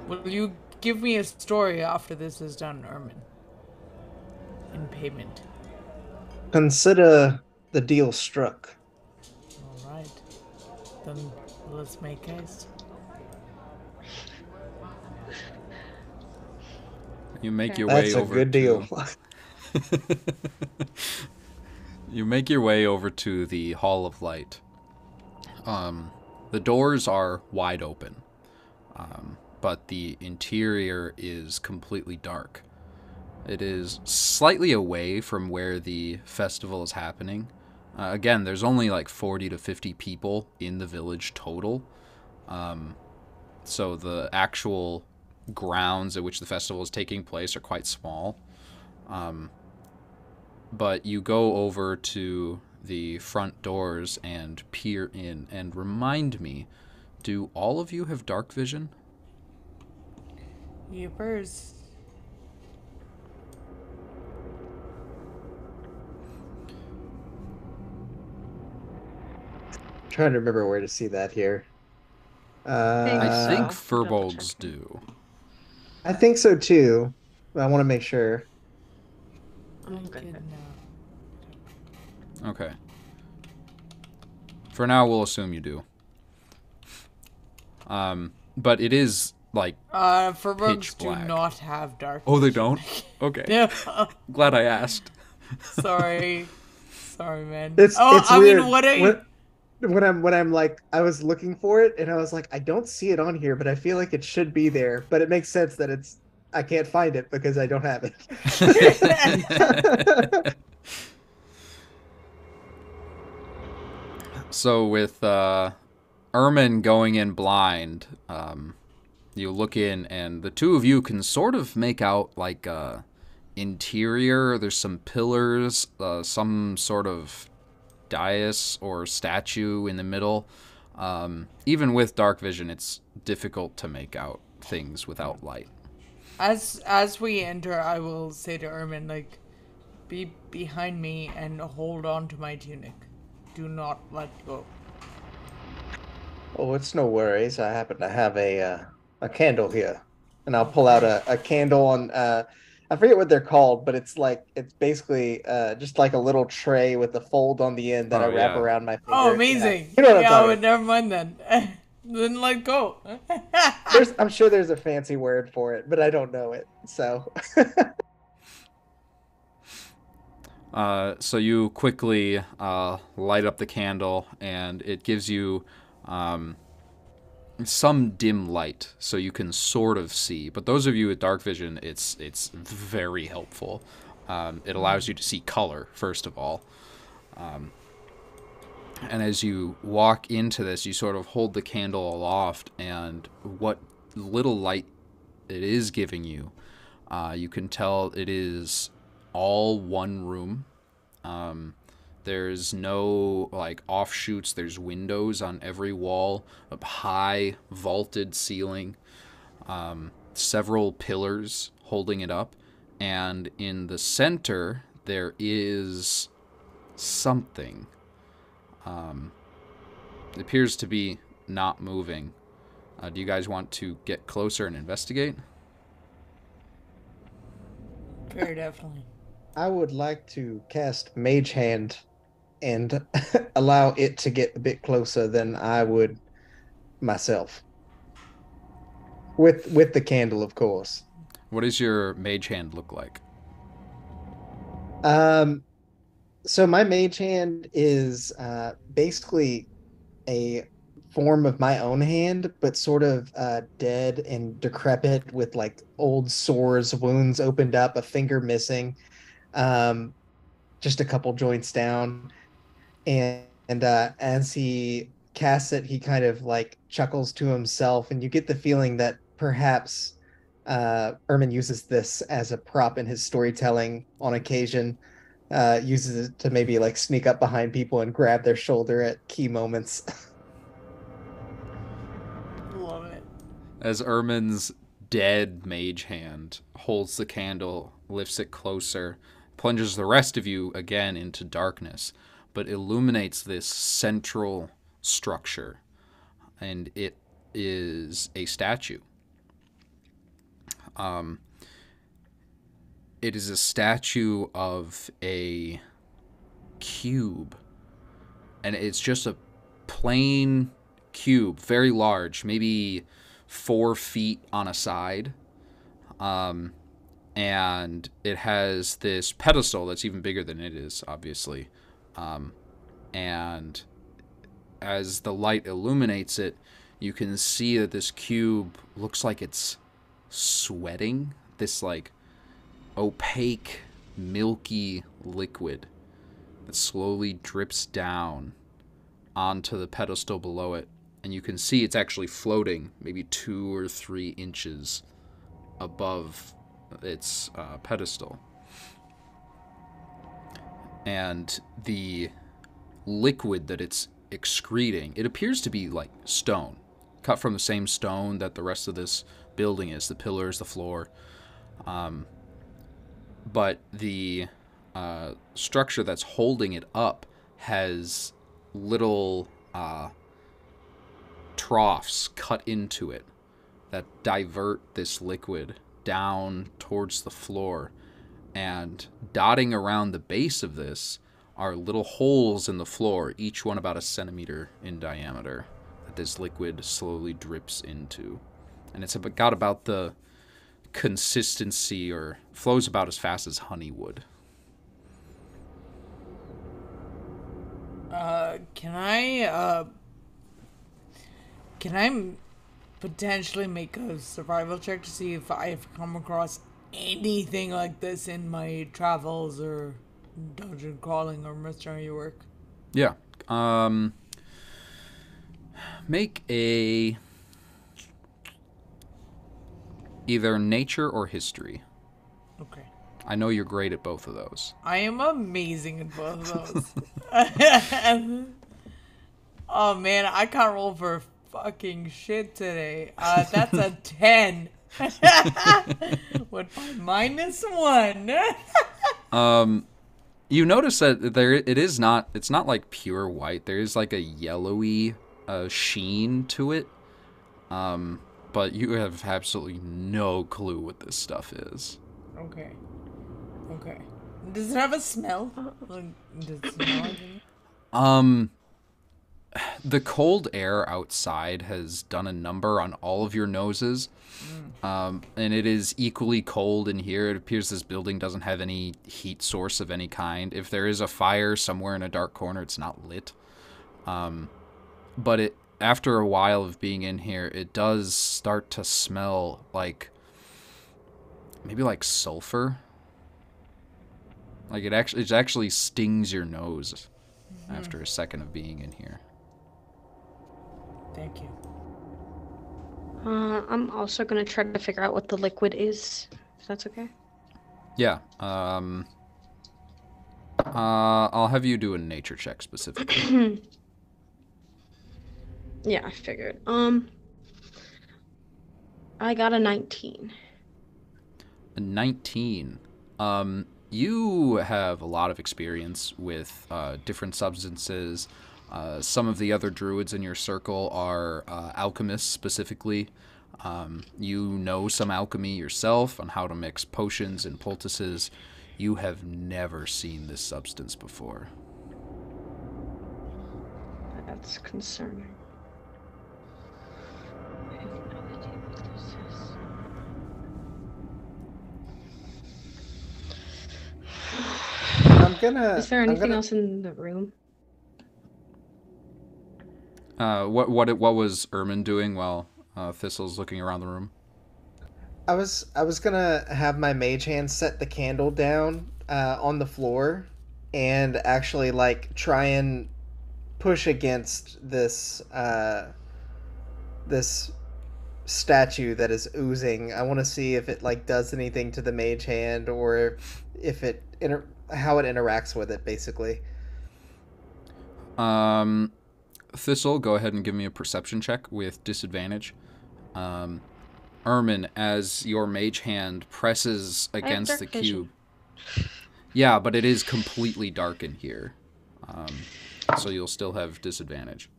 Will you give me a story after this is done, Ermin? In payment. Consider the deal struck. Alright. Then let's make haste. You make your That's way a over good to... deal. You make your way over to the Hall of Light. The doors are wide open, but the interior is completely dark. It is slightly away from where the festival is happening. Again, there's only like 40 to 50 people in the village total. So the actual grounds at which the festival is taking place are quite small. But you go over to the front doors and peer in, and remind me, do all of you have dark vision? Yepers. Trying to remember where to see that here. I think so. furbolgs do. I think so too, but I want to make sure. Okay. Okay. For now, we'll assume you do. But it is like Furbolgs pitch do black. not have dark. Oh, they don't? Okay. Yeah. Glad I asked. Sorry. Sorry, man. It's I weird. mean, what I... When I'm like, I was looking for it and I was like, I don't see it on here, but I feel like it should be there. But it makes sense that I can't find it because I don't have it. So with Ermin going in blind, you look in and the two of you can sort of make out like interior. There's some pillars, some sort of dais or statue in the middle. Even with dark vision, it's difficult to make out things without light. As we enter, I will say to Ermin, like, be behind me and hold on to my tunic. Do not let go. Oh, it's no worries. I happen to have a candle here, and I'll pull out a candle on I forget what they're called, but it's basically just like a little tray with a fold on the end that I wrap around my finger. Oh, amazing! Yeah. You know what I'm Yeah, talking but never mind then. Then let go. I'm sure there's a fancy word for it, but I don't know it. So. So you quickly light up the candle, and it gives you some dim light, so you can sort of see. But those of you with dark vision, it's very helpful. It allows you to see color, first of all. And as you walk into this, you sort of hold the candle aloft, and what little light it is giving you, you can tell it is all one room. There's no like offshoots. There's windows on every wall, a high vaulted ceiling, several pillars holding it up, and in the center there is something. It appears to be not moving. Do you guys want to get closer and investigate? Very definitely. I would like to cast Mage Hand and allow it to get a bit closer than I would myself. With the candle, of course. What does your mage hand look like? Um, so my Mage Hand is basically a form of my own hand, but sort of dead and decrepit with like old sores, wounds opened up, a finger missing, um, just a couple joints down. And as he casts it, he kind of like chuckles to himself, and you get the feeling that perhaps Ermin uses this as a prop in his storytelling on occasion, uses it to maybe like sneak up behind people and grab their shoulder at key moments. Love it. As Ermin's dead mage hand holds the candle, lifts it closer, plunges the rest of you again into darkness, but illuminates this central structure, and it is a statue. It is a statue of a cube, and it's just a plain cube, very large, maybe 4 feet on a side. And it has this pedestal that's even bigger than it is, obviously. And as the light illuminates it, you can see that this cube looks like it's sweating. This, like, opaque, milky liquid that slowly drips down onto the pedestal below it. And you can see it's actually floating maybe 2 or 3 inches above its pedestal. And the liquid that it's excreting, it appears to be like stone, cut from the same stone that the rest of this building is, the pillars, the floor. But the structure that's holding it up has little troughs cut into it that divert this liquid down towards the floor. And dotting around the base of this are little holes in the floor, each one about a centimeter in diameter, that this liquid slowly drips into. And it's got about the consistency, or flows about as fast as honey would. Can I potentially make a survival check to see if I've come across anything like this in my travels or dungeon crawling or mystery work? Yeah. Make a either nature or history. Okay. I know you're great at both of those. I am amazing at both of those. Oh man, I can't roll for fucking shit today. That's a 10. With my -1. You notice that it's not like pure white. There is like a yellowy sheen to it. But you have absolutely no clue what this stuff is. Okay. Does it have a smell? Like, does it smell like it? The cold air outside has done a number on all of your noses. And it is equally cold in here. It appears this building doesn't have any heat source of any kind. If there is a fire somewhere in a dark corner, it's not lit. But after a while of being in here, it does start to smell like maybe like sulfur. Like it actually stings your nose after a second of being in here. Thank you. I'm also gonna try to figure out what the liquid is, if that's okay. Yeah. I'll have you do a nature check specifically. Yeah, I figured. I got a 19. A 19. You have a lot of experience with different substances. Some of the other druids in your circle are alchemists specifically. You know some alchemy yourself on how to mix potions and poultices. You have never seen this substance before. That's concerning. I have no idea what this is. Is there anything else in the room? What was Ermin doing while Thistle's looking around the room? I was gonna have my mage hand set the candle down on the floor, and actually like try and push against this this statue that is oozing. I want to see if it like does anything to the mage hand, or if it how it interacts with it, basically. Thistle, go ahead and give me a perception check with disadvantage. Ermin, as your mage hand presses against the cube. Yeah, but it is completely dark in here. So you'll still have disadvantage.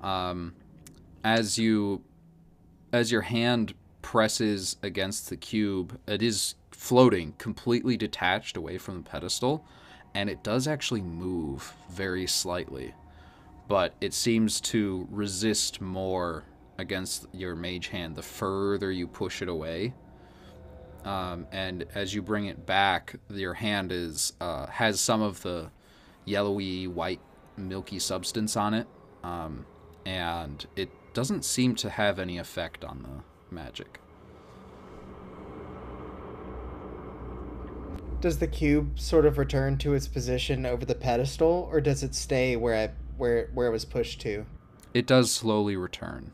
As your hand presses against the cube, it is floating completely detached away from the pedestal, and it does actually move very slightly, but it seems to resist more against your mage hand the further you push it away. And as you bring it back, your hand has some of the yellowy, white, milky substance on it, and it doesn't seem to have any effect on the magic. Does the cube sort of return to its position over the pedestal, or does it stay where it was pushed to? It does slowly return.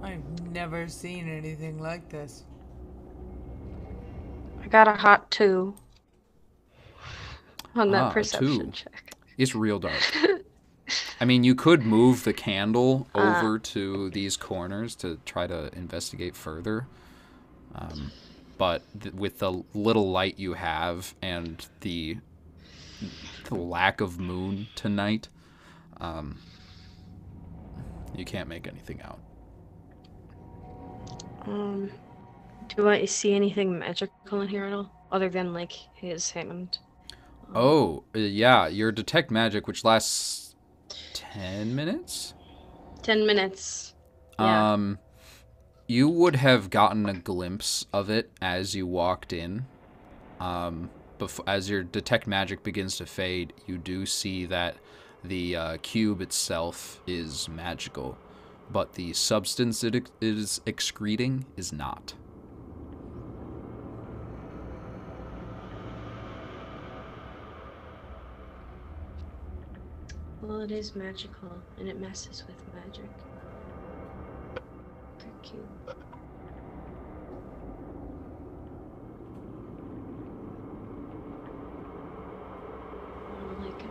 I've never seen anything like this. I got a hot 2 on that perception 2. check. It's real dark. I mean, you could move the candle over to these corners to try to investigate further. But with the little light you have and the lack of moon tonight, you can't make anything out. Do I see anything magical in here at all, other than like his hand? Yeah, your detect magic, which lasts 10 minutes? 10 minutes. Yeah. You would have gotten a glimpse of it as you walked in. As your detect magic begins to fade, you do see that the cube itself is magical, but the substance it is excreting is not. Well, it is magical, and it messes with magic. Thank you. I don't like it.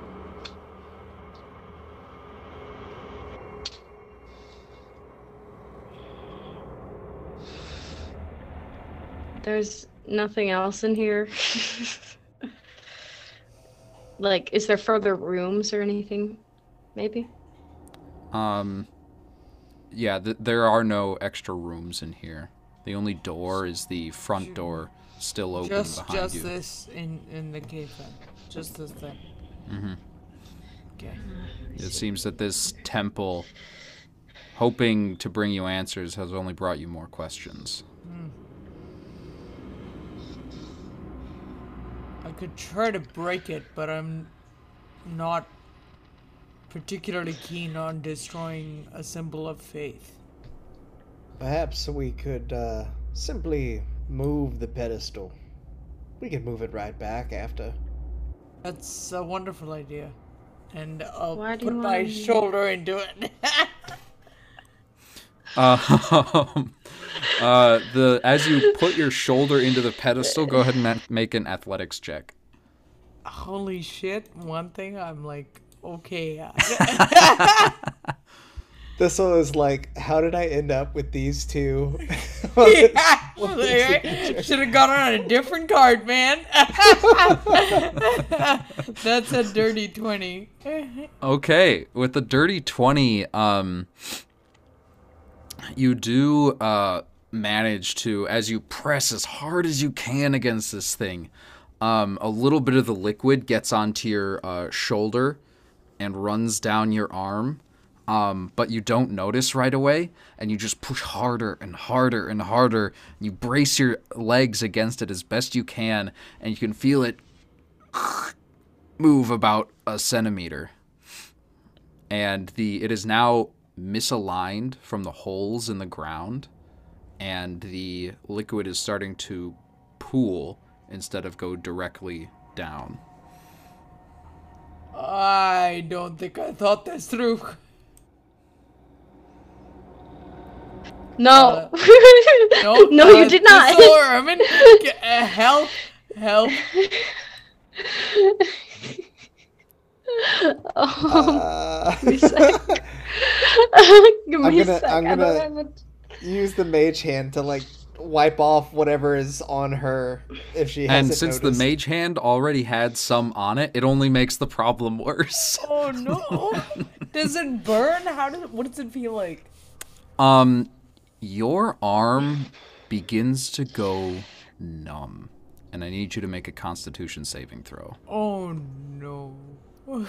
There's nothing else in here. Like, is there further rooms or anything? Maybe? Yeah, there are no extra rooms in here. The only door is the front door, still open behind you. Just this in the cave then? Just this thing? Mm-hmm. Okay. It seems that this temple, hoping to bring you answers, has only brought you more questions. I could try to break it, but I'm not particularly keen on destroying a symbol of faith. Perhaps we could simply move the pedestal. We could move it right back after. That's a wonderful idea. And I'll Why do put you my wanna- shoulder into it. As you put your shoulder into the pedestal, go ahead and make an athletics check. Holy shit, one thing I'm like, okay. This one was like, how did I end up with these two? Yeah, should have gone on a different card, man. That's a dirty 20. Okay, with the dirty 20, you do manage to, as you press as hard as you can against this thing, a little bit of the liquid gets onto your shoulder and runs down your arm. But you don't notice right away, and you just push harder and harder and harder. You brace your legs against it as best you can, and you can feel it move about a centimeter. And it is now misaligned from the holes in the ground, and the liquid is starting to pool instead of go directly down. I don't think I thought this through. No. No, No, you did not. Armin, help. Give me a sec. Give me a sec. I'm I don't gonna have it. use the mage hand to like wipe off whatever is on her if she hasn't And since noticed. the mage hand already had some on it, it only makes the problem worse. Oh no! Does it burn? What does it feel like? Your arm begins to go numb, and I need you to make a Constitution saving throw. Oh no! Oh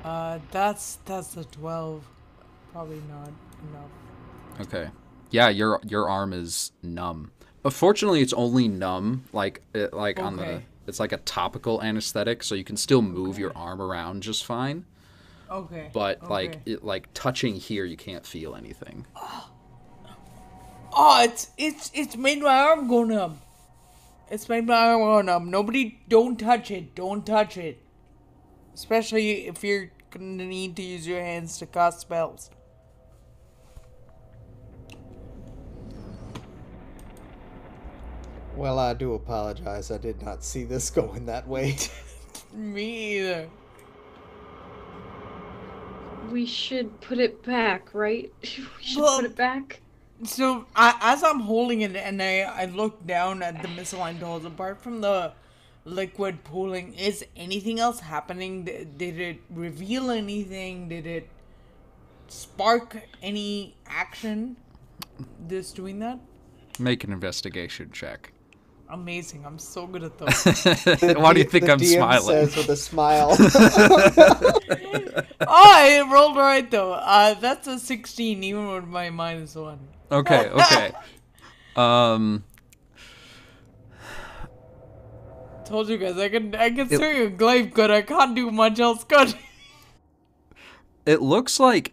fuck! That's a 12. Probably not enough. Okay. Yeah, your arm is numb. But fortunately, it's only numb, like on the. Okay. It's like a topical anesthetic, so you can still move your arm around just fine. Okay. But okay. like touching here, you can't feel anything. Oh, it's made my arm go numb. It's made my arm go numb. Nobody, don't touch it. Don't touch it. Especially if you're gonna need to use your hands to cast spells. Well, I do apologize. I did not see this going that way. Me either. We should put it back, right? We should Well- put it back. So, as I'm holding it and I look down at the misaligned holes, apart from the liquid pooling, is anything else happening? Did it reveal anything? Did it spark any action? This doing that? Make an investigation check. Amazing. I'm so good at those. Why do you think The I'm DM smiling? says with a smile. Oh, it rolled right though. That's a 16, even with my -1. Okay. Told you guys, I can swing a glaive good. I can't do much else good. It looks like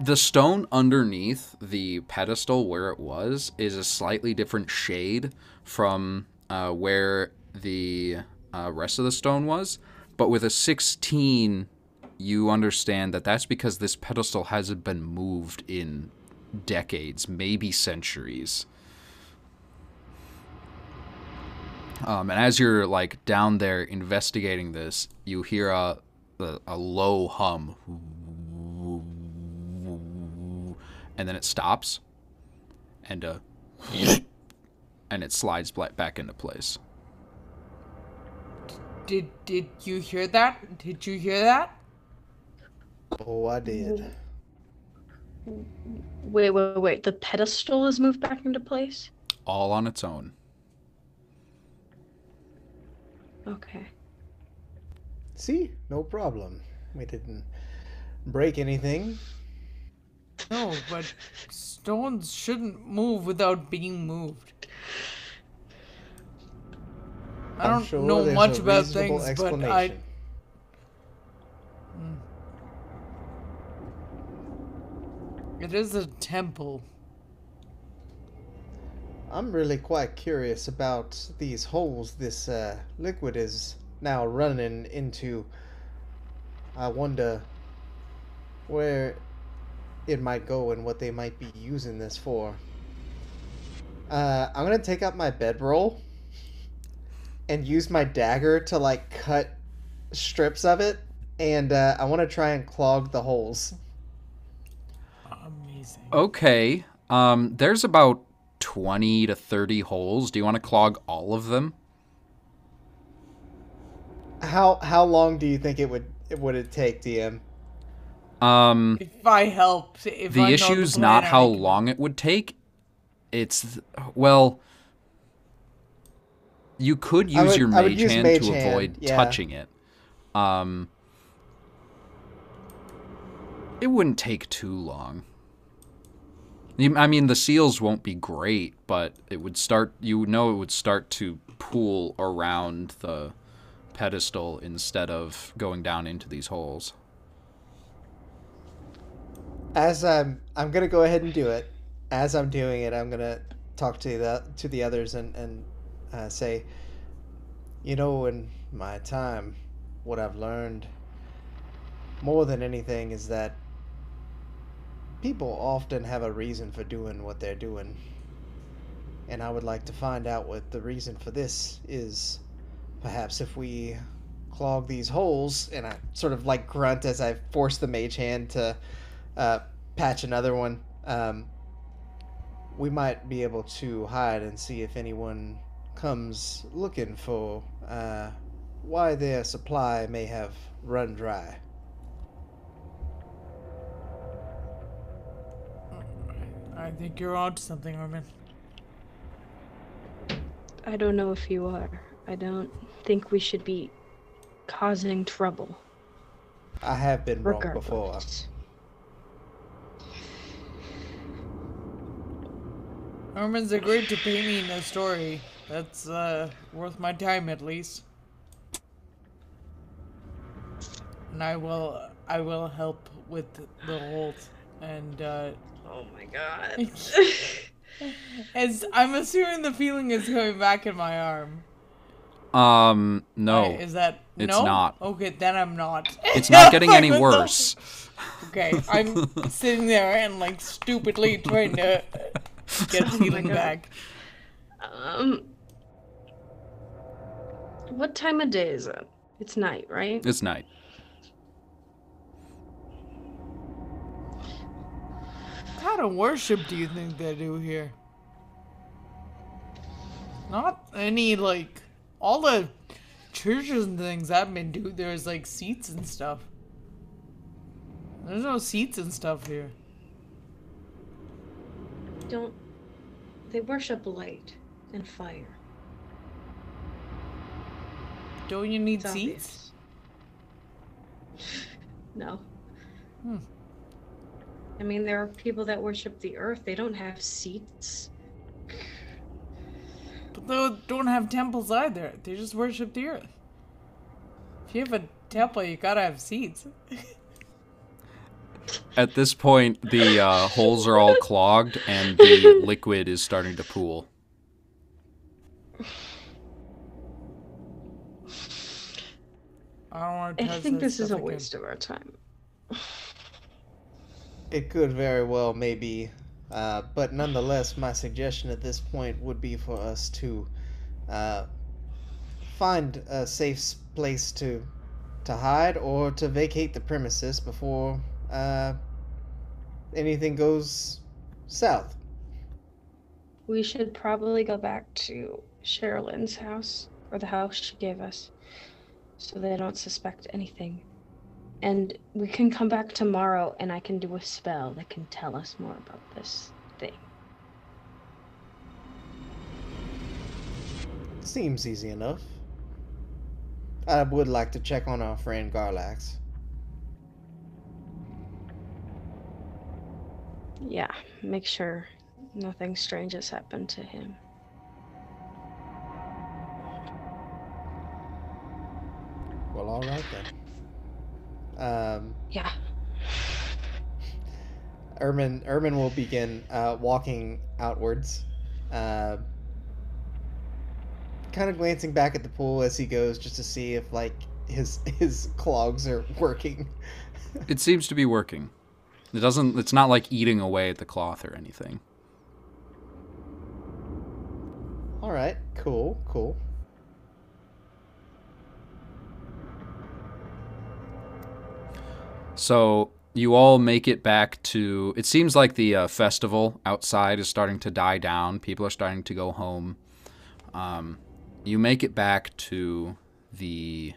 the stone underneath the pedestal where it was is a slightly different shade from where the rest of the stone was. But with a 16, you understand that that's because this pedestal hasn't been moved in decades, maybe centuries. And as you're like down there investigating this, you hear a low hum. And then it stops, and it slides back into place. Did you hear that? Did you hear that? Oh, I did. Wait. The pedestal is moved back into place? All on its own. Okay. See? No problem. We didn't break anything. No, but stones shouldn't move without being moved. I I'm don't sure know there's much a about reasonable things, but I... explanation. It is a temple. I'm really quite curious about these holes this liquid is now running into. I wonder where it might go and what they might be using this for. I'm gonna take out my bedroll and use my dagger to like cut strips of it, and I want to try and clog the holes. Amazing. Okay. There's about 20 to 30 holes. Do you want to clog all of them? How long do you think it take, DM? If I help, if The I know issue's the not plan, how I can- long it would take. It's, well, you could use your I would mage use hand mage to hand, avoid yeah. touching it. It wouldn't take too long. I mean, the seals won't be great, but it would start, it would start to pool around the pedestal instead of going down into these holes. As I'm gonna go ahead and do it. As I'm doing it, I'm gonna talk to the others and say, in my time, what I've learned more than anything is that people often have a reason for doing what they're doing, and I would like to find out what the reason for this is. Perhaps if we clog these holes, and I sort of like grunt as I force the mage hand to patch another one, we might be able to hide and see if anyone comes looking for why their supply may have run dry. I think you're onto something, Armin. I don't know if you are. I don't think we should be causing trouble. I have been wrong Regardless. before. Armin's agreed to pay me in a story. That's worth my time at least. And I will help with the holes. And Oh my god. as I'm assuming the feeling is coming back in my arm. No. Is that It's no? not. Okay, then I'm not. It's not getting any Like, what the- worse. Okay, I'm sitting there and like stupidly trying to get feeling God. back. What time of day is it? It's night, right? It's night. What kind of worship do you think they do here? Not any, like, all the churches and things I've been to, there's like seats and stuff. There's no seats and stuff here. They worship light and fire. Don't you need It's seats? obvious. No. Hmm. I mean, there are people that worship the earth. They don't have seats. But they don't have temples either. They just worship the earth. If you have a temple, you gotta have seats. At this point, the holes are all clogged and the liquid is starting to pool. I don't want to touch I think that this is a stuff again. waste of our time. It could very well maybe, but nonetheless, my suggestion at this point would be for us to find a safe place to hide or to vacate the premises before anything goes south. We should probably go back to Sherilyn's house, or the house she gave us, so they don't suspect anything. And we can come back tomorrow and I can do a spell that can tell us more about this thing. Seems easy enough. I would like to check on our friend Garlax. Yeah, make sure nothing strange has happened to him. Well, all right then. Yeah. Ermin will begin walking outwards, kind of glancing back at the pool as he goes, just to see if like his clogs are working. It seems to be working. It's not like eating away at the cloth or anything. All right, cool. So you all make it back to... It seems like the festival outside is starting to die down. People are starting to go home. You make it back to the...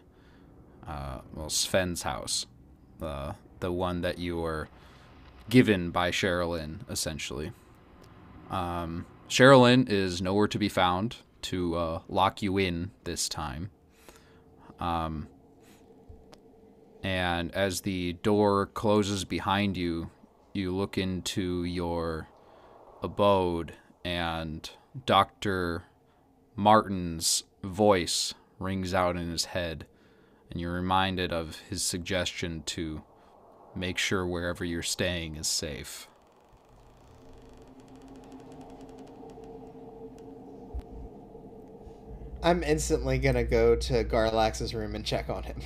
Sven's house. The one that you were given by Sherilyn, essentially. Sherilyn is nowhere to be found to lock you in this time. And as the door closes behind you, you look into your abode, and Dr. Martin's voice rings out in his head, and you're reminded of his suggestion to make sure wherever you're staying is safe. I'm instantly gonna go to Garlax's room and check on him.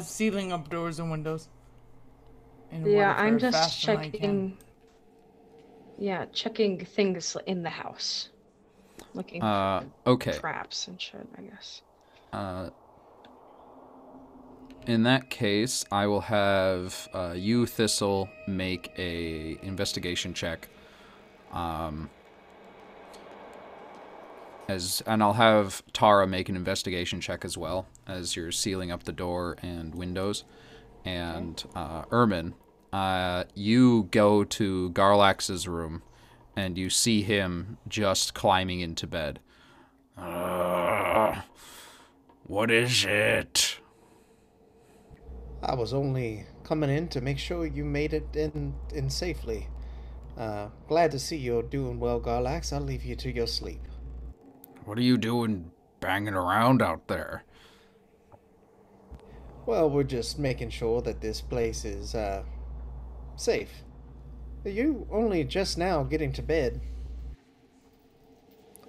Sealing up doors and windows. Yeah, I'm just checking. Yeah, checking things in the house, looking for traps and shit, I guess. In that case, I will have you, Thistle, make a investigation check. And I'll have Tara make an investigation check as well, as you're sealing up the door and windows. And Ermin, you go to Garlax's room, and you see him just climbing into bed. What is it? I was only coming in to make sure you made it in safely. Glad to see you're doing well, Garlax. I'll leave you to your sleep. What are you doing banging around out there? Well, we're just making sure that this place is safe. You only just now getting to bed.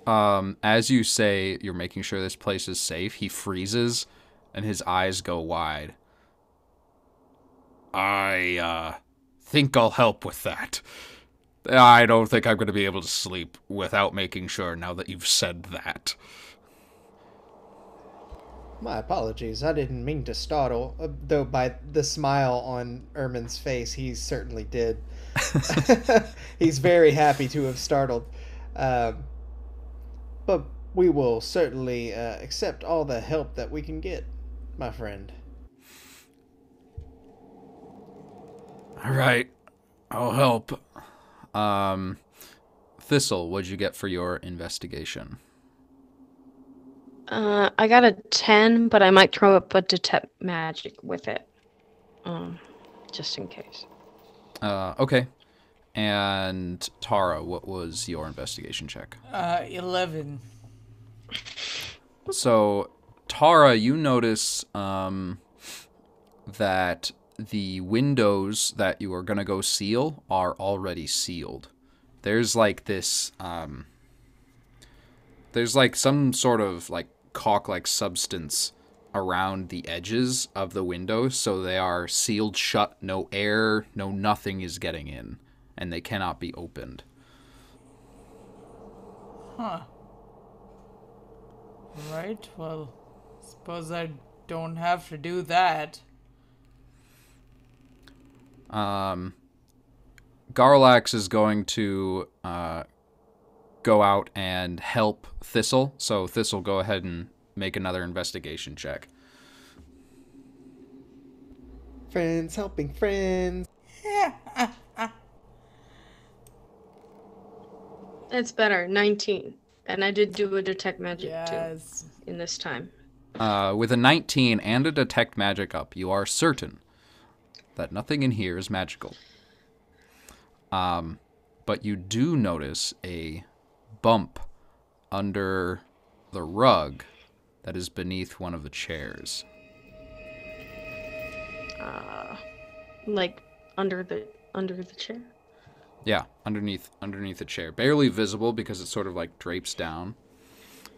As you say you're making sure this place is safe, he freezes, and his eyes go wide. I think I'll help with that. I don't think I'm going to be able to sleep without making sure now that you've said that. My apologies. I didn't mean to startle, though by the smile on Ermin's face, he certainly did. He's very happy to have startled. But we will certainly accept all the help that we can get, my friend. All right, I'll help. Thistle, what'd you get for your investigation? I got a 10, but I might throw up a detect magic with it. Just in case. Okay. And Tara, what was your investigation check? 11. So, Tara, you notice that the windows that you are going to go seal are already sealed. There's like this, there's like some sort of like caulk-like substance around the edges of the windows, so they are sealed shut. No air, no nothing is getting in, and they cannot be opened. Huh. Right, well, suppose I don't have to do that. Garlax is going to go out and help Thistle. So Thistle, go ahead and make another investigation check. Friends helping friends. It's better, 19. And I did do a detect magic too in this time. With a 19 and a detect magic up, you are certain that nothing in here is magical. But you do notice a bump under the rug that is beneath one of the chairs. Like under the chair? Yeah, underneath the chair. Barely visible because it sort of like drapes down.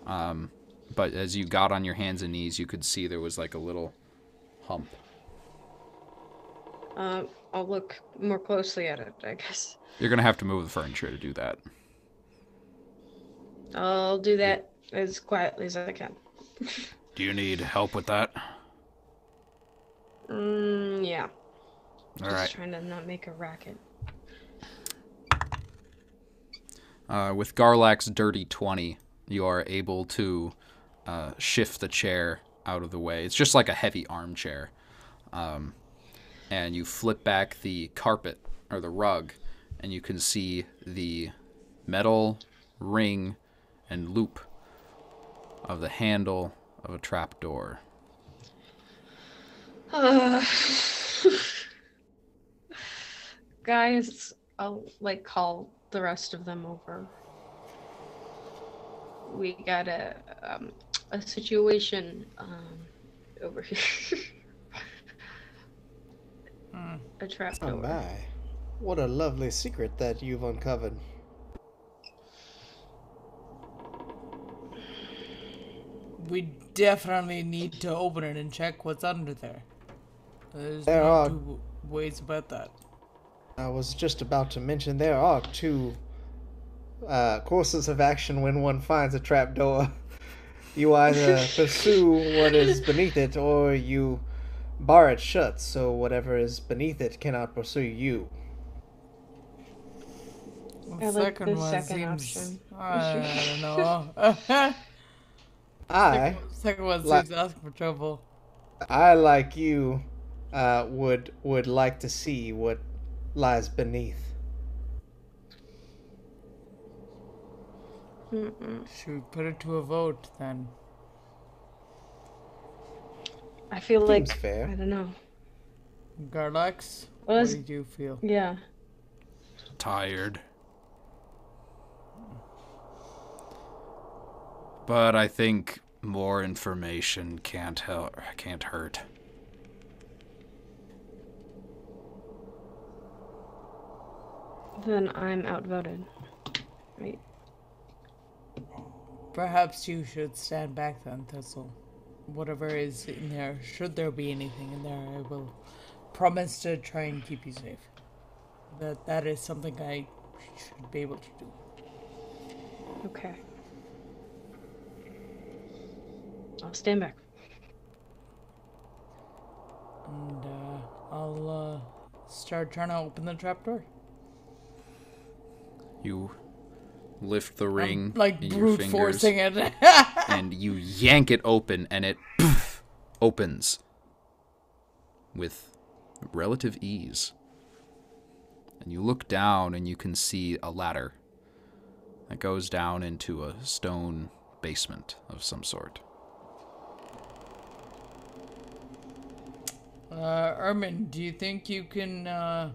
But as you got on your hands and knees, you could see there was like a little hump. I'll look more closely at it, I guess. You're going to have to move the furniture to do that. I'll do that as quietly as I can. Do you need help with that? Yeah. All Just right. trying to not make a racket. With Garlax Dirty 20, you are able to shift the chair out of the way. It's just like a heavy armchair. And you flip back the carpet, or the rug, and you can see the metal ring and loop of the handle of a trapdoor. Guys, I'll call the rest of them over. We got a situation over here. A Oh trapdoor. my. What a lovely secret that you've uncovered. We definitely need to open it and check what's under there. There's There no are- two ways about that. I was just about to mention there are two courses of action when one finds a trapdoor. You either pursue what is beneath it, or you bar it shut so whatever is beneath it cannot pursue you. The I like the one second seems. option. I don't know. I, Second one Like- seems asking for trouble. like you, would like to see what lies beneath. Should we put it to a vote then? I feel Seems like fair. I don't know. Garlax, Well, what it's- did you feel? Yeah. Tired. But I think more information can't hurt. Then I'm outvoted. Right. Perhaps you should stand back then, Thistle. Whatever is in there, should there be anything in there, I will promise to try and keep you safe. That is something I should be able to do. Okay. I'll stand back. And I'll start trying to open the trapdoor. You lift the ring Like in your brute fingers, forcing it. and you yank it open, and it opens with relative ease. And you look down, and you can see a ladder that goes down into a stone basement of some sort. Ermin, do you think you can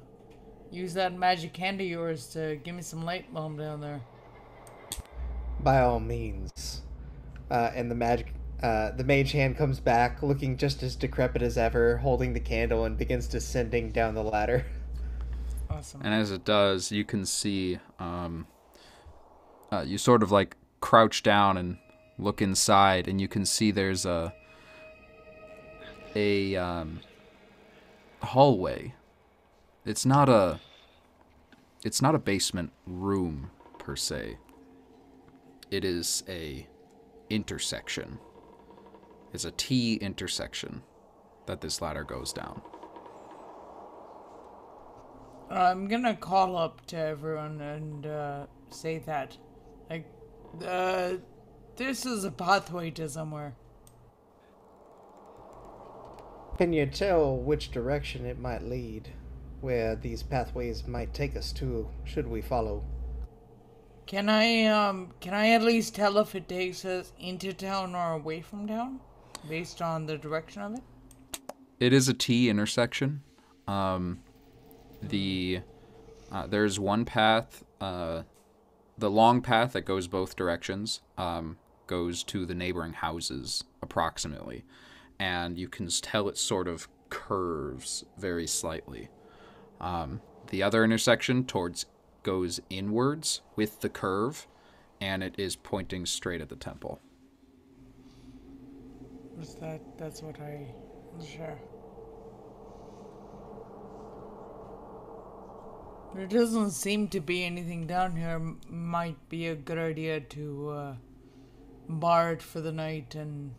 use that magic hand of yours to give me some light while I'm down there? By all means. And the mage hand comes back, looking just as decrepit as ever, holding the candle, and begins descending down the ladder. Awesome. And as it does, you can see, you sort of like crouch down and look inside, and you can see there's a hallway. It's not a basement room per se. It is a intersection. It's a T intersection that this ladder goes down. I'm gonna call up to everyone and say that, like, this is a pathway to somewhere. Can you tell which direction it might lead? Where these pathways might take us to, should we follow? Can I at least tell if it takes us into town or away from town, based on the direction of it? It is a T intersection. There's one path, the long path that goes both directions, goes to the neighboring houses approximately, and you can tell it sort of curves very slightly. The other intersection goes inwards with the curve, and it is pointing straight at the temple. That's what I wasn't sure. There doesn't seem to be anything down here. Might be a good idea to bar it for the night, and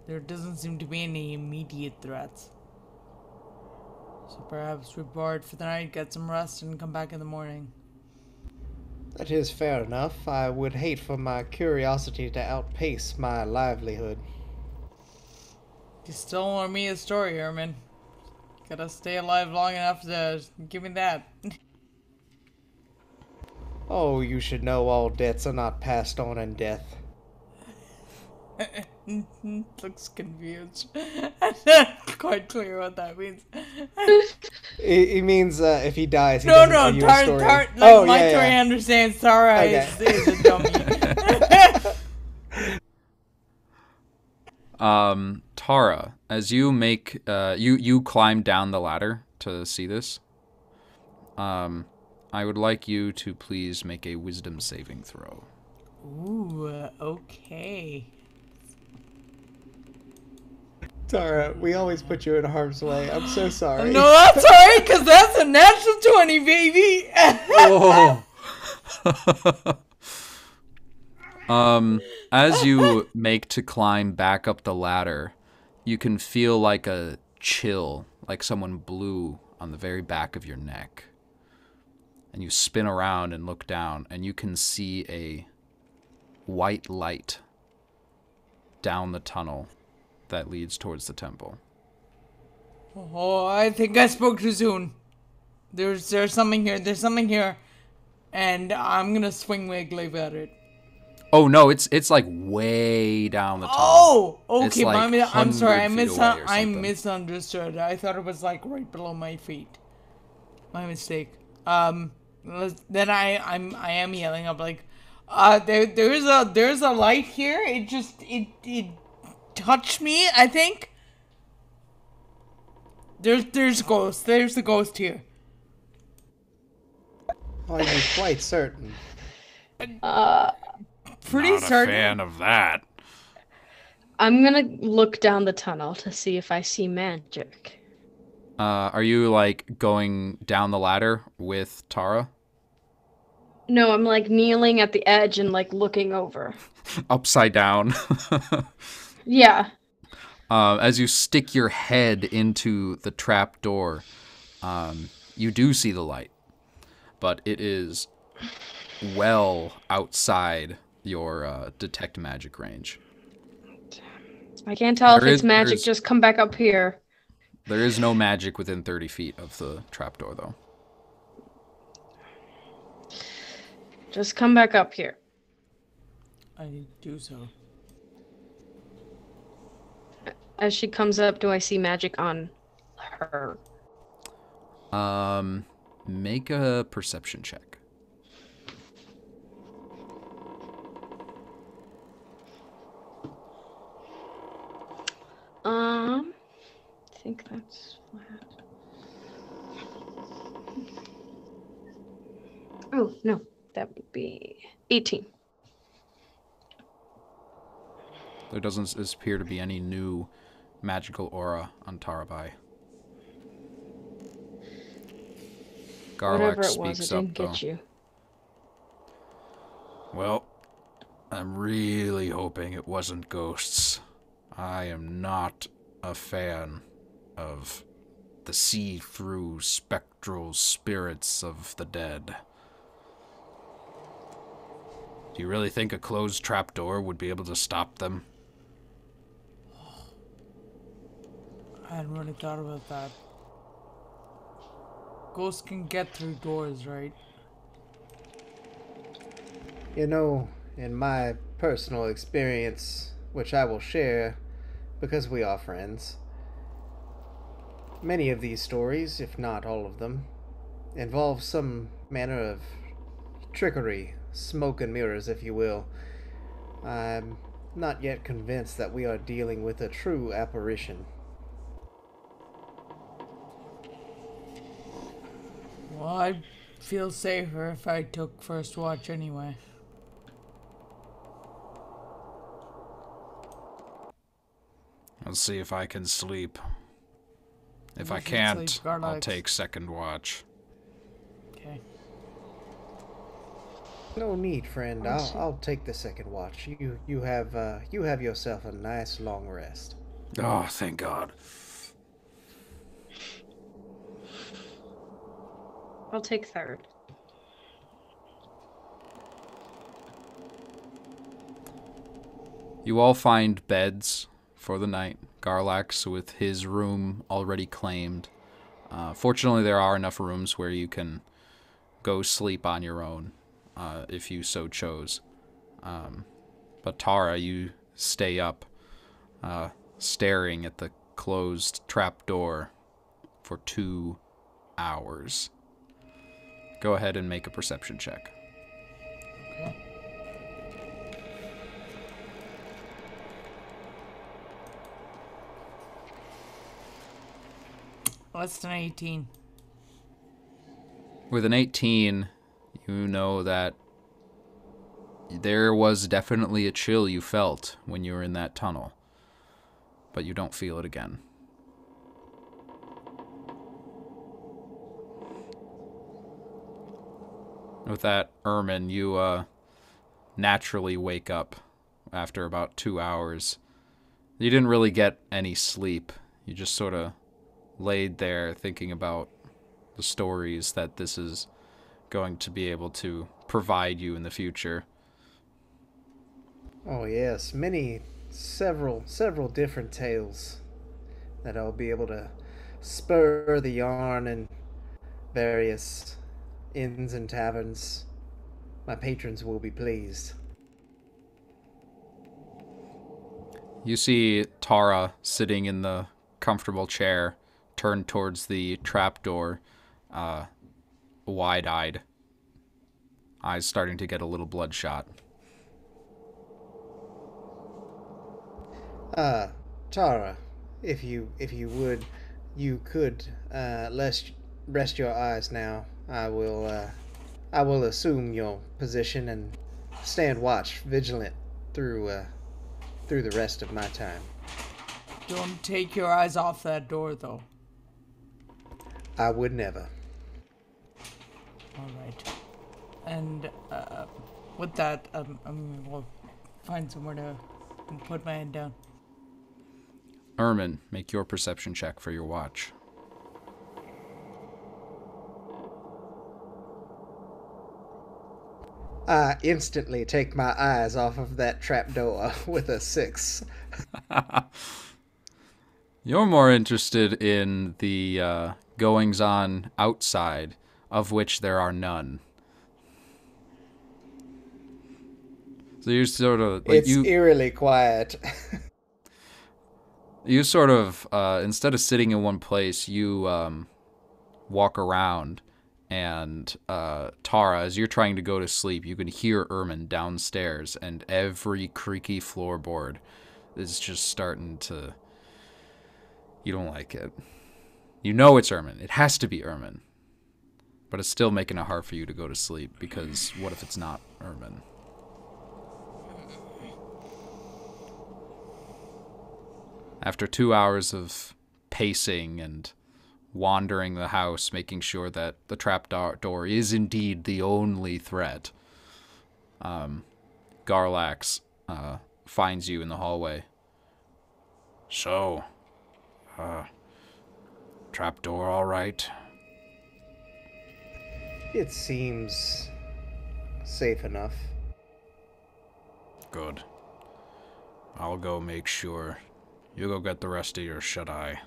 there doesn't seem to be any immediate threats. So perhaps we board for the night, get some rest, and come back in the morning. That is fair enough. I would hate for my curiosity to outpace my livelihood. You still want me a story, Herman. Gotta stay alive long enough to give me that. Oh, you should know all debts are not passed on in death. Looks confused. I'm not quite clear what that means. It means if he dies, he No, doesn't no, owe you a story. my story understands Tara Okay. is a dummy. Tara, as you make you climb down the ladder to see this, I would like you to please make a wisdom saving throw. Ooh, okay. Tara, we always put you in harm's way. I'm so sorry. No, that's alright, because that's a natural 20, baby! As you make to climb back up the ladder, you can feel like a chill, like someone blew on the very back of your neck. And you spin around and look down, and you can see a white light down the tunnel that leads towards the temple. Oh, I think I spoke too soon. There's something here, and I'm gonna swing my glaive at it. Oh no, it's like way down the tunnel. Oh, okay. It's like I'm sorry. 100 feet away or I something. misunderstood. I thought it was like right below my feet. My mistake. Then I am yelling up like, there's a light here. It touched me. I think. There's ghost. There's the ghost here. Are you quite certain? Pretty Not certain. a fan of that. I'm gonna look down the tunnel to see if I see magic. Are you like going down the ladder with Tara? No, I'm like kneeling at the edge and like looking over. Upside down. Yeah. As you stick your head into the trap door, you do see the light, but it is well outside your detect magic range. I can't tell There if is- it's magic. there's- Just come back up here. There is no magic within 30 feet of the trapdoor, though. Just come back up here. I do so. As she comes up, do I see magic on her? Make a perception check. I think that's flat. Oh, no. That would be 18. There doesn't appear to be any new magical aura on Tarabai. Whatever Garlax it was, speaks it up, didn't though. get you. Well, I'm really hoping it wasn't ghosts. I am not a fan of the see-through spectral spirits of the dead. Do you really think a closed trapdoor would be able to stop them? I hadn't really thought about that. Ghosts can get through doors, right? You know, in my personal experience, which I will share because we are friends, many of these stories, if not all of them, involve some manner of trickery, smoke and mirrors, if you will. I'm not yet convinced that we are dealing with a true apparition. Well, I'd feel safer if I took first watch anyway. I'll see if I can sleep. If You I should can't, sleep, I'll Garlax. take second watch. Okay. No need, friend. I'll take the second watch. You have yourself a nice long rest. Oh, thank God. I'll take third. You all find beds for the night. Garlax with his room already claimed. Fortunately, there are enough rooms where you can go sleep on your own if you so chose. But Tara, you stay up, staring at the closed trapdoor for 2 hours. Go ahead and make a perception check. Okay. Less than 18. With an 18, you know that there was definitely a chill you felt when you were in that tunnel, but you don't feel it again. With that, Ermin, you naturally wake up after about 2 hours. You didn't really get any sleep. You just sort of laid there thinking about the stories that this is going to be able to provide you in the future. Oh yes, several different tales that I'll be able to spur the yarn in various inns and taverns. My patrons will be pleased. You see Tara sitting in the comfortable chair, turned towards the trapdoor, wide-eyed, eyes starting to get a little bloodshot. Tara, if you would, you could rest your eyes now. I will assume your position and stand watch, vigilant through the rest of my time. Don't take your eyes off that door, though. I would never. All right. And with that, we'll find somewhere to put my head down. Ermin, make your perception check for your watch. I instantly take my eyes off of that trapdoor with a 6. You're more interested in the goings-on outside, of which there are none. So you're sort of... It's eerily quiet. You sort of, instead of sitting in one place, you walk around, and Tara, as you're trying to go to sleep, you can hear Ermin downstairs, and every creaky floorboard is just starting to... You don't like it. You know it's Ermin. It has to be Ermin. But it's still making it hard for you to go to sleep, because what if it's not Ermin? After 2 hours of pacing and wandering the house, making sure that the trapdoor is indeed the only threat, Garlax finds you in the hallway. So, trapdoor all right? It seems safe enough. Good. I'll go make sure. You go get the rest of your shut-eye.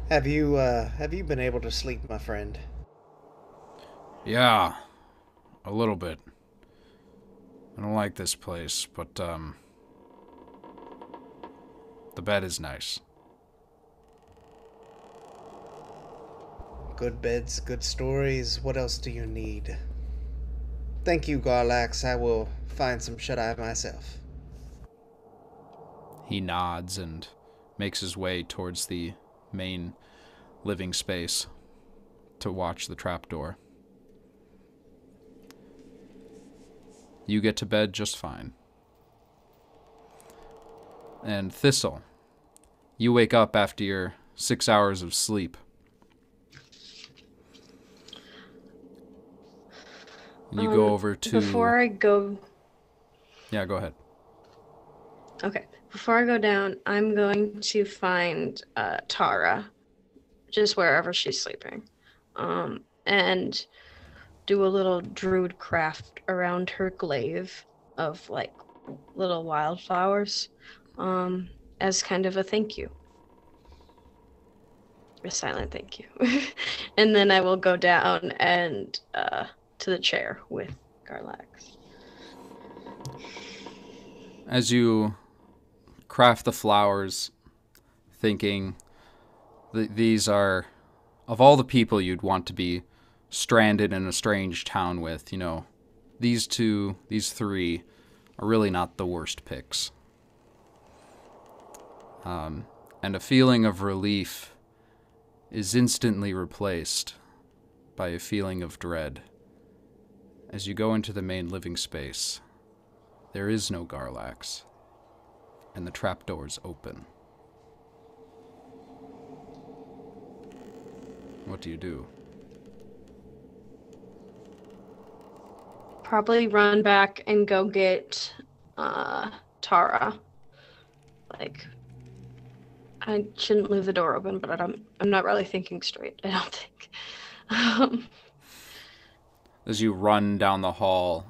Have you been able to sleep, my friend? Yeah, a little bit. I don't like this place, but, the bed is nice. Good beds, good stories. What else do you need? Thank you, Garlax. I will find some shut-eye myself. He nods and makes his way towards the main living space to watch the trapdoor. You get to bed just fine. And Thistle, you wake up after your 6 hours of sleep. And you go over to... Before I go... Yeah, go ahead. Okay. before I go down, I'm going to find Tara, just wherever she's sleeping, and do a little druid craft around her glaive of like little wildflowers, as kind of a thank you, a silent thank you. And then I will go down and to the chair with Garlax. As you craft the flowers, thinking these are, of all the people you'd want to be stranded in a strange town with, you know, these three are really not the worst picks. And a feeling of relief is instantly replaced by a feeling of dread. As you go into the main living space, there is no Garlax, and the trapdoors open. What do you do? Probably run back and go get Tara. Like, I shouldn't leave the door open, but I'm not really thinking straight, I don't think. As you run down the hall,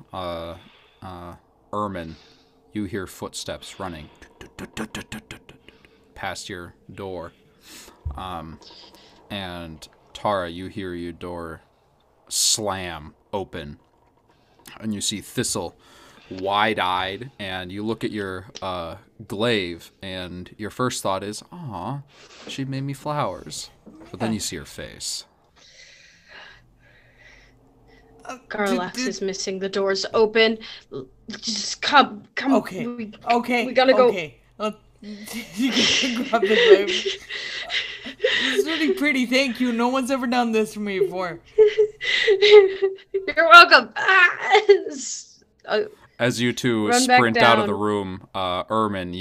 Ermin, you hear footsteps running past your door. And Tara, you hear your door slam open. And you see Thistle wide-eyed, and you look at your glaive, and your first thought is, aw, she made me flowers. But then you see her face. Garlax is missing. The door's open. Just come. Okay. We Okay. gotta go. Okay. You can grab the glaive. This is really pretty. Thank you. No one's ever done this for me before. You're welcome. As you two sprint out of the room, Ermin,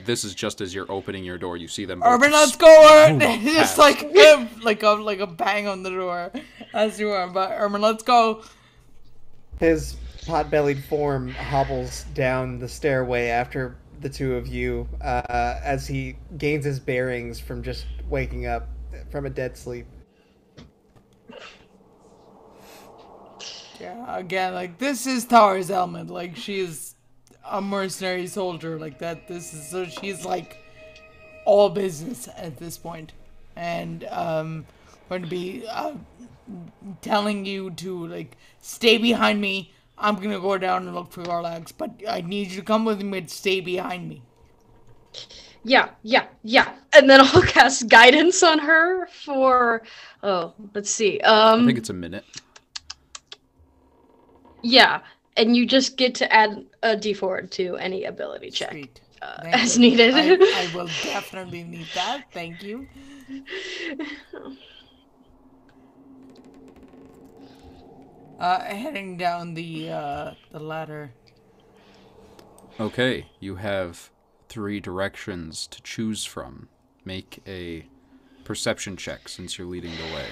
this is just as you're opening your door. You see them both. Ermin, let's go! Just like a bang on the door as you are. But Ermin, let's go. His pot-bellied form hobbles down the stairway after the two of you as he gains his bearings from just waking up from a dead sleep. Yeah, again, like, this is Tara's element. Like, she is a mercenary soldier like that. So she's like all business at this point. And going to be telling you to like stay behind me. I'm gonna go down and look for Garlax, but I need you to come with me and stay behind me. Yeah. And then I'll cast guidance on her for let's see. I think it's a minute. Yeah, and you just get to add a d4 to any ability check. Sweet. As needed. I will definitely need that. Thank you. Heading down the ladder. Okay, you have 3 directions to choose from. Make a perception check since you're leading the way.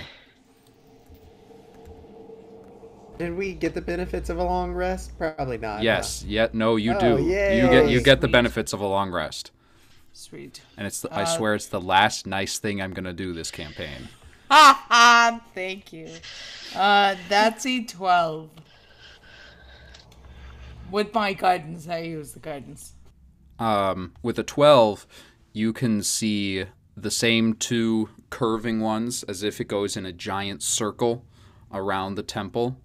Did we get the benefits of a long rest? Probably not. Yes. Huh? No, you do. Yay. You get the benefits of a long rest. Sweet. And it's I swear it's the last nice thing I'm gonna do this campaign. Ha ha! Thank you. That's a 12. With my guidance, I use the guidance. With a 12, you can see the same 2 curving ones as if it goes in a giant circle around the temple.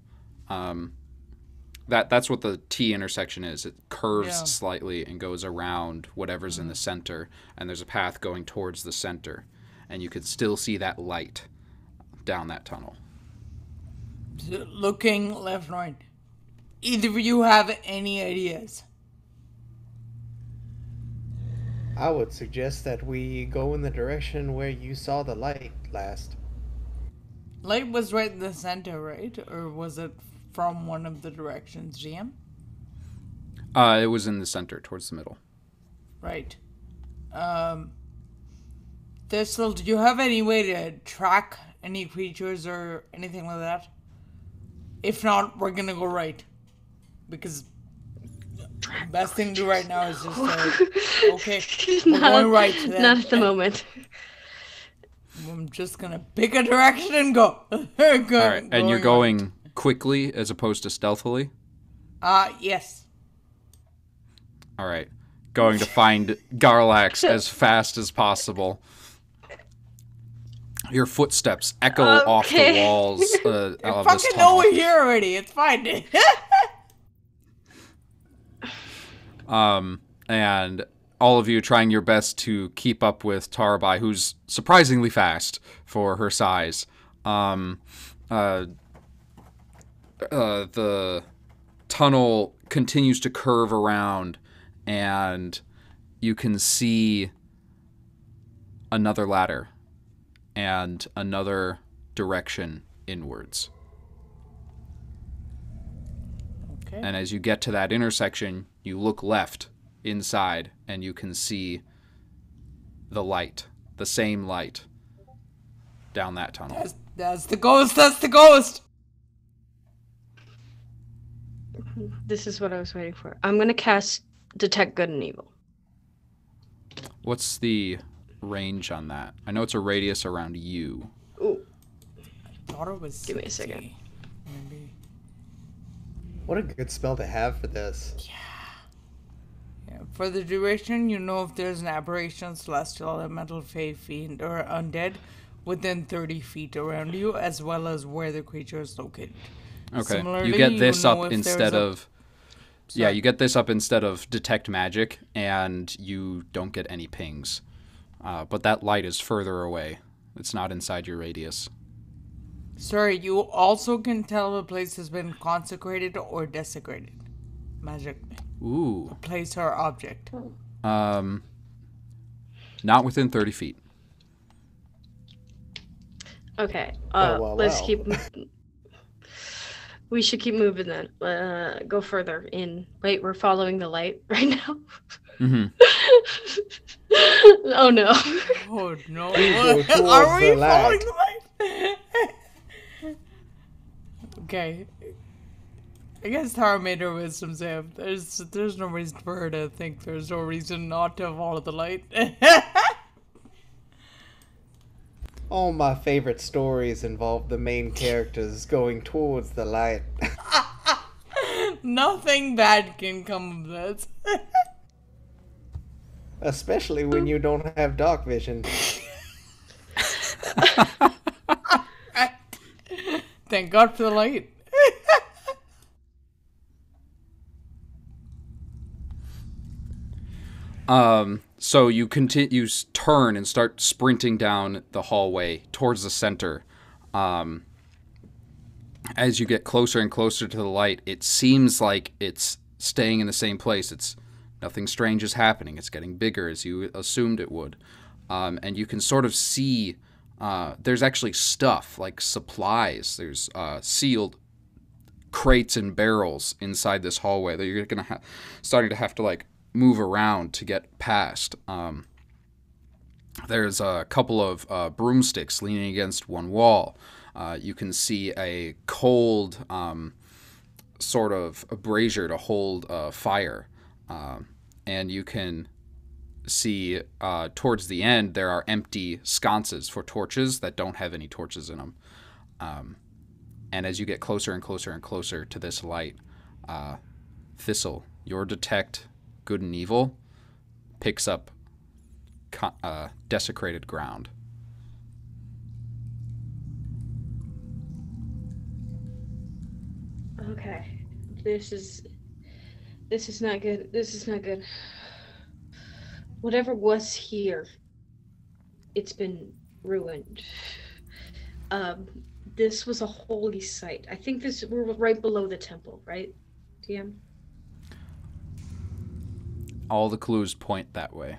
That's what the T intersection is. It curves slightly and goes around whatever's in the center, and there's a path going towards the center, and you can still see that light down that tunnel. Looking left and right. Either of you have any ideas? I would suggest that we go in the direction where you saw the light last. Light was right in the center, right? Or was it from one of the directions, GM? It was in the center, towards the middle. Right. Thistle, do you have any way to track any creatures or anything like that? If not, we're gonna go right. Because Best thing to do right now is just okay, we're Not, going right to that. not at the moment. I'm just gonna pick a direction and go. All right, and you're going right. quickly as opposed to stealthily? Yes. All right. Going to find Garlax as fast as possible. Your footsteps echo off the walls of this fucking tunnel. know we're here already. It's fine. And all of you trying your best to keep up with Tarabai, who's surprisingly fast for her size. The tunnel continues to curve around, and you can see another ladder and another direction inwards. Okay. And as you get to that intersection, you look left inside, and you can see the light, the same light, down that tunnel. That's the ghost. That's the ghost. This is what I was waiting for. I'm gonna cast Detect Good and Evil. What's the range on that? I know it's a radius around you. Ooh. I thought it was 60, Give me a second. maybe. What a good spell to have for this. Yeah, for the duration, you know if there's an aberration, celestial, elemental, fey, fiend, or undead within 30 feet around you, as well as where the creature is located. Okay. Similarly, You get this you know up if instead there's of... Yeah, you get this up instead of Detect Magic, and you don't get any pings. But that light is further away. It's not inside your radius. Sorry, you also can tell a place has been consecrated or desecrated. Magically. Ooh. A place or object. Not within 30 feet. Okay. well, Let's well. keep. We should keep moving then. Go further in. Wait, we're following the light right now. Mm-hmm. Oh no. Oh no. go towards Are we the light. following the light? Okay. I guess Tara made her wisdom save. There's no reason for her to think there's no reason not to follow the light. All my favorite stories involve the main characters going towards the light. Nothing bad can come of this. Especially when you don't have dark vision. Thank God for the light. So you turn and start sprinting down the hallway towards the center. As you get closer and closer to the light, it seems like it's staying in the same place. Nothing strange is happening. It's getting bigger as you assumed it would. And you can sort of see there's actually stuff like supplies. There's sealed crates and barrels inside this hallway that you're gonna starting to have to like move around to get past. There's a couple of broomsticks leaning against one wall. You can see a cold sort of a brazier to hold fire. And you can see towards the end there are empty sconces for torches that don't have any torches in them. And as you get closer and closer and closer to this light, Thistle, your Detect Good and Evil picks up desecrated ground. Okay. This is not good. This is not good. Whatever was here, it's been ruined. This was a holy site. I think we're right below the temple, right, TM? All the clues point that way.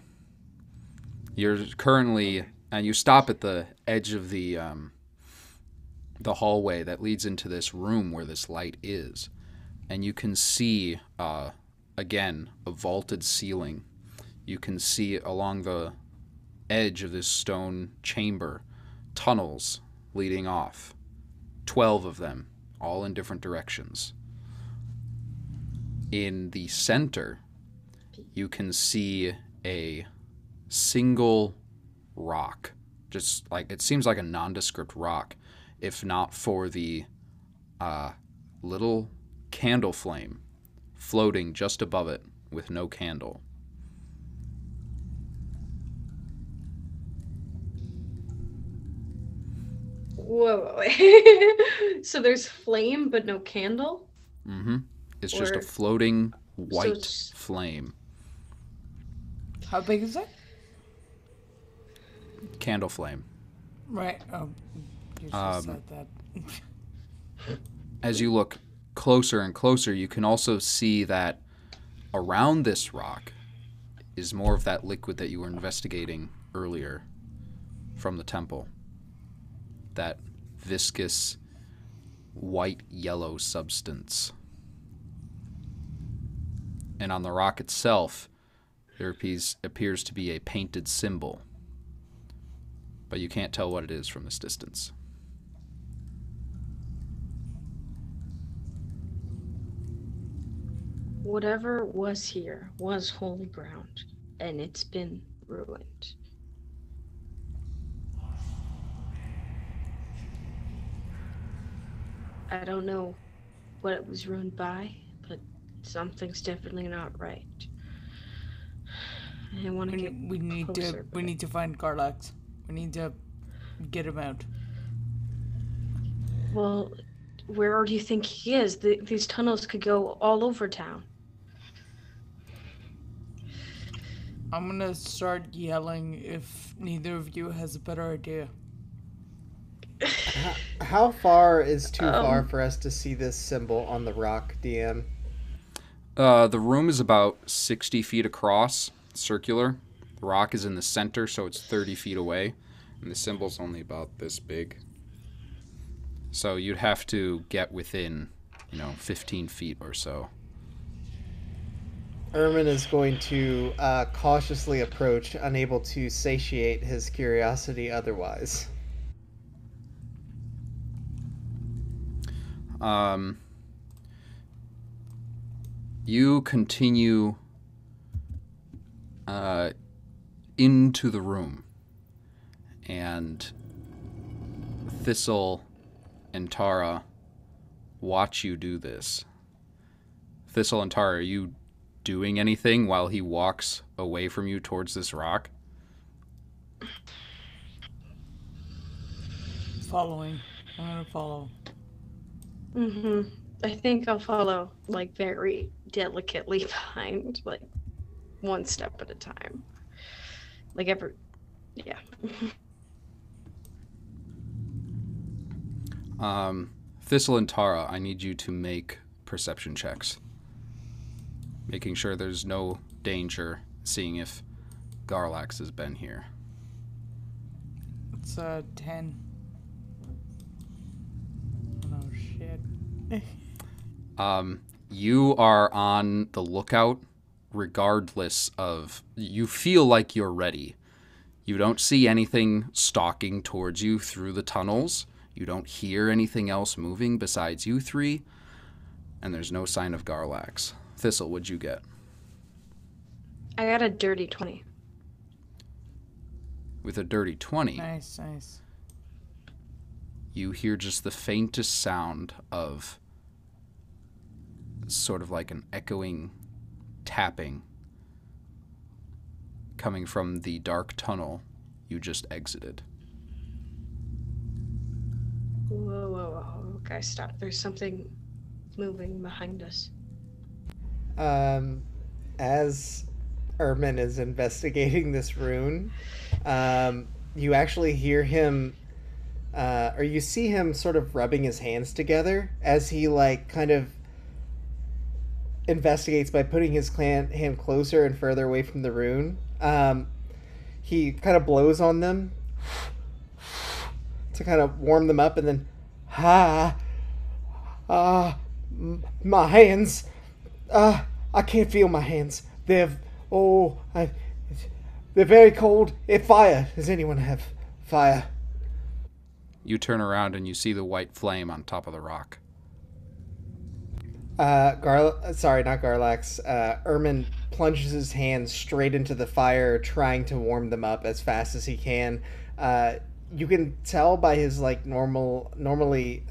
You're currently, and you stop at the edge of the hallway that leads into this room where this light is, and you can see again a vaulted ceiling. You can see along the edge of this stone chamber tunnels leading off, 12 of them, all in different directions. In the center, you can see a single rock. Just like, it seems like a nondescript rock, if not for the little candle flame floating just above it with no candle. Whoa. So there's flame but no candle? Mm-hmm. It's just Or- a floating white it's- flame. How big is it? Candle flame. Right. Oh, you just said that. As you look closer and closer, you can also see that around this rock is more of that liquid that you were investigating earlier from the temple. That viscous white-yellow substance. And on the rock itself, there appears to be a painted symbol, but you can't tell what it is from this distance. Whatever was here was holy ground, and it's been ruined. I don't know what it was ruined by, but something's definitely not right. I want to get We need closer, to. but We need to find Garlax. We need to get him out. Well, where do you think he is? These tunnels could go all over town. I'm gonna start yelling if neither of you has a better idea. How far is too far for us to see this symbol on the rock, DM? The room is about 60 feet across, circular. The rock is in the center, so it's 30 feet away. And the symbol's only about this big. So you'd have to get within, 15 feet or so. Ermin is going to cautiously approach, unable to satiate his curiosity otherwise. You continue into the room, and Thistle and Tara watch you do this. Thistle and Tara, are you doing anything while he walks away from you towards this rock? Following. I'm gonna follow. Mm-hmm. I think I'll follow, very delicately behind, one step at a time. Yeah. Thistle and Tara, I need you to make perception checks. Making sure there's no danger, seeing if Garlax has been here. It's 10. Oh shit. You are on the lookout regardless of... You feel like you're ready. You don't see anything stalking towards you through the tunnels. You don't hear anything else moving besides you three. And there's no sign of Garlax. Thistle, what'd you get? I got a dirty 20. With a dirty 20, Nice, nice. you hear just the faintest sound of sort of like an echoing tapping coming from the dark tunnel you just exited. Whoa. Okay, stop. There's something moving behind us. As Ermin is investigating this rune, you actually hear him, or you see him sort of rubbing his hands together as he, kind of investigates by putting his hand closer and further away from the rune. He kind of blows on them to kind of warm them up, and then, my hands, I can't feel my hands. They're very cold. Fire. Does anyone have fire? You turn around and you see the white flame on top of the rock. Sorry, not Garlax. Ermin plunges his hands straight into the fire, trying to warm them up as fast as he can. Uh, you can tell by his like normally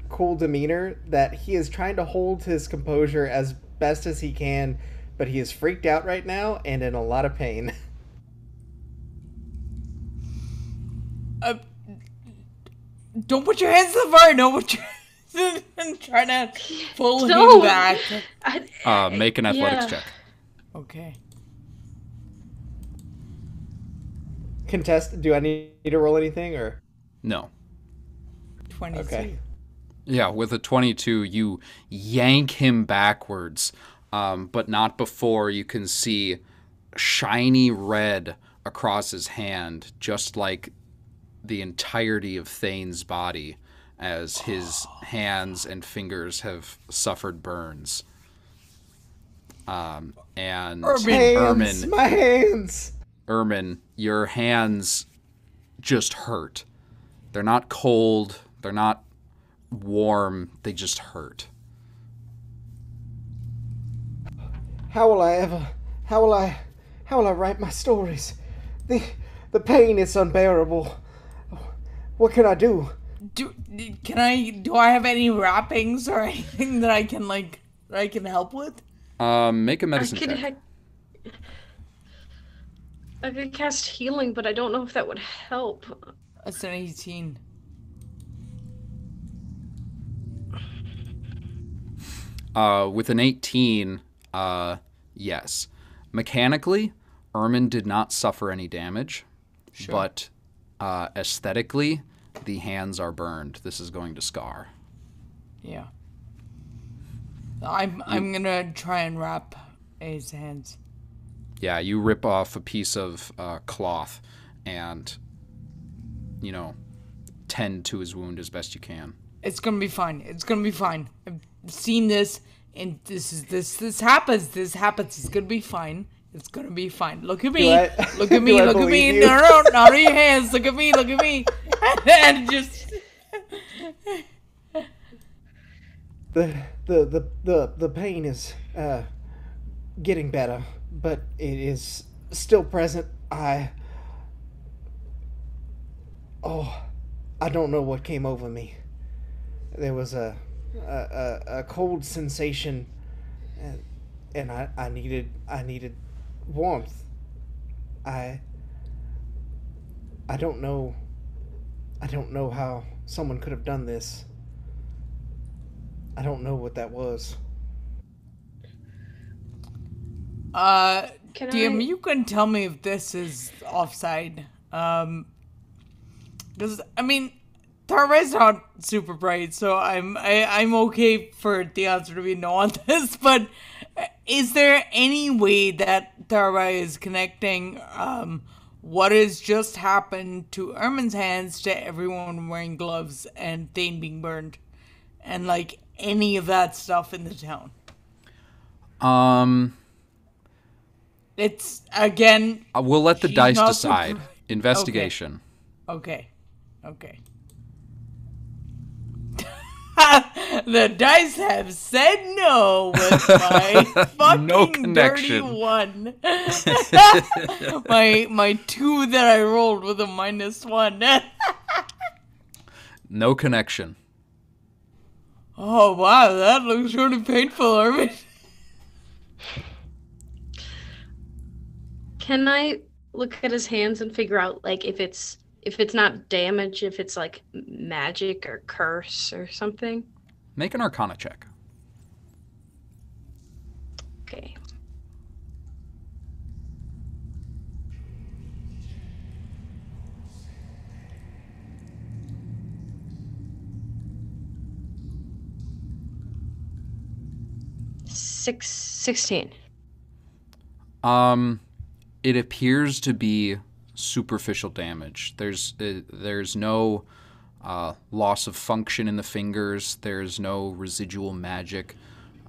cool demeanor that he is trying to hold his composure as best as he can, but he is freaked out right now and in a lot of pain. Don't put your hands in the fire. Don't put your I'm trying to pull him back. Make an athletics check. Okay. Contest? Do I need to roll anything or? No. 22. Okay. Yeah, with a 22, you yank him backwards, but not before you can see shiny red across his hand, just like the entirety of Thane's body, as his hands and fingers have suffered burns. And Hands, my hands! Ermin, your hands just hurt. They're not cold, they're not warm, they just hurt. How will I write my stories? The pain is unbearable. What can I do? Do I have any wrappings or anything that I can help with? Make a medicine check. I could cast healing, but I don't know if that would help. That's an 18. With an 18, yes. Mechanically, Ermin did not suffer any damage, but aesthetically, the hands are burned. This is going to scar. Yeah. I'm gonna try and wrap his hands. Yeah, you rip off a piece of cloth and, tend to his wound as best you can. It's gonna be fine. It's gonna be fine. I've seen this, and this happens. This happens. It's gonna be fine. It's gonna be fine. Look at me. Look at me. Look at me. You? No, not on your hands. Look at me. Look at me. And just the pain is getting better, but it is still present. I don't know what came over me. There was a cold sensation, and I needed warmth. I don't know how someone could have done this. I don't know what that was. DM, you can tell me if this is offside. Because Tarvai's not super bright, so I'm okay for the answer to be no on this. But is there any way that Tarvai is connecting what has just happened to Ermin's hands to everyone wearing gloves and Thane being burned, and like any of that stuff in the town? It's again. We'll let the dice decide. Investigation. Okay. The dice have said no with my fucking No dirty connection. one. my 2 that I rolled with a -1. No connection. Oh wow, that looks really painful, Armin. Can I look at his hands and figure out like if it's not damage, if it's like magic or curse or something? Make an Arcana check. Okay. Six, 16. It appears to be superficial damage. There's no loss of function in the fingers. There's no residual magic,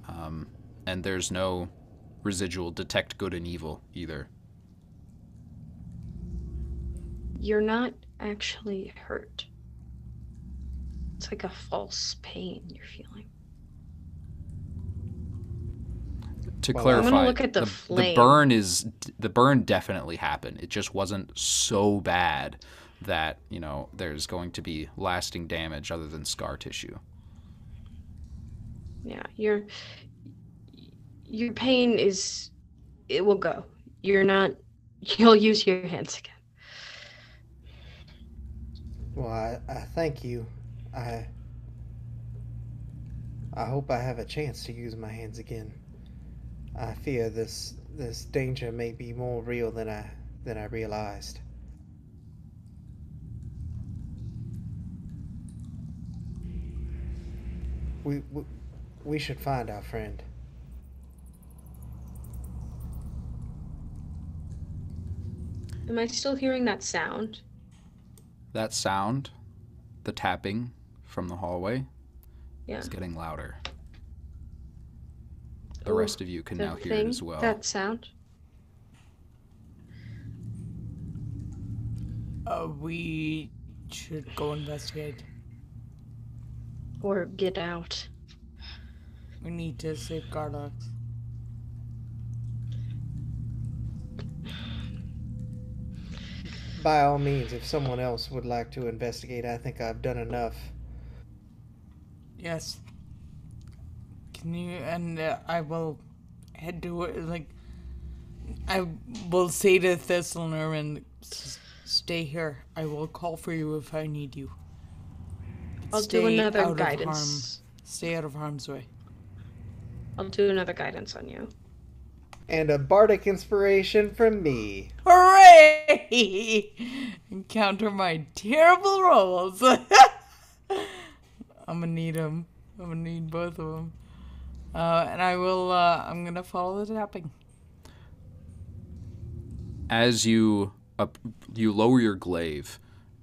and there's no residual detect good and evil either. You're not actually hurt. It's like a false pain you're feeling. To Well, clarify, I'm gonna look at the flame. the burn definitely happened. It just wasn't so bad that, there's going to be lasting damage other than scar tissue. Yeah, your pain it will go. You'll use your hands again. Well, I thank you. I I hope I have a chance to use my hands again. I fear this danger may be more real than I realized. We we, we should find our friend. Am I still hearing that sound? That sound, the tapping from the hallway, Yeah. is getting louder. The Ooh, rest of you can the now hear it as well. That sound. We should go investigate. Or get out. We need to save Garlax. By all means, if someone else would like to investigate, I think I've done enough. Yes. Can you, and I will head to it, I will say to Thistle and Erwin, stay here. I will call for you if I need you. I'll do another guidance. Stay out of harm's way. I'll do another guidance on you. And a bardic inspiration from me. Hooray! Encounter my terrible rolls. I'm gonna need them. I'm gonna need both of them. And I will, I'm gonna follow the tapping. As you lower your glaive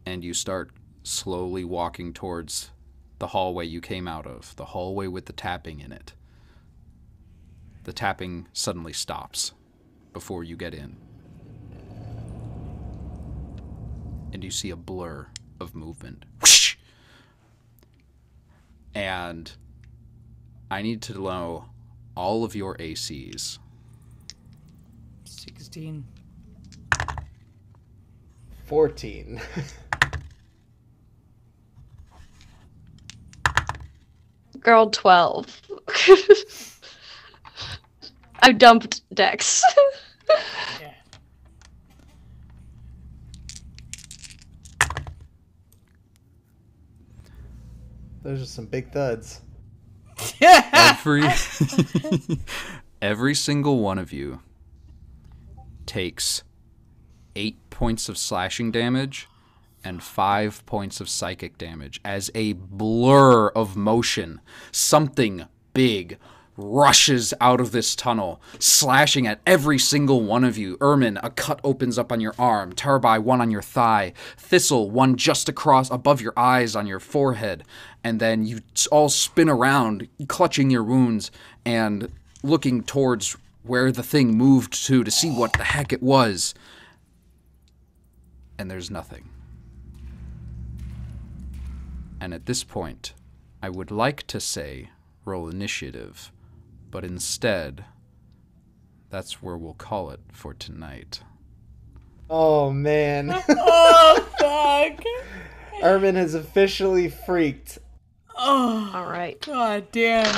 and you start slowly walking towards the hallway you came out of, the hallway with the tapping in it, the tapping suddenly stops before you get in. And you see a blur of movement. Whoosh! And I need to know all of your ACs. 16. 14. Girl 12. I dumped Dex. Yeah. Those are some big thuds. Every single one of you takes 8 points of slashing damage and 5 points of psychic damage as a blur of motion. Something big rushes out of this tunnel, slashing at every single one of you. Ermin, a cut opens up on your arm. Tarbai, one on your thigh. Thistle, one just across above your eyes on your forehead. And then you all spin around, clutching your wounds and looking towards where the thing moved to see what the heck it was. And there's nothing. And at this point, I would like to say roll initiative, but instead, that's where we'll call it for tonight. Oh, man. Oh, fuck. Ermin has officially freaked. Oh, All right. god damn.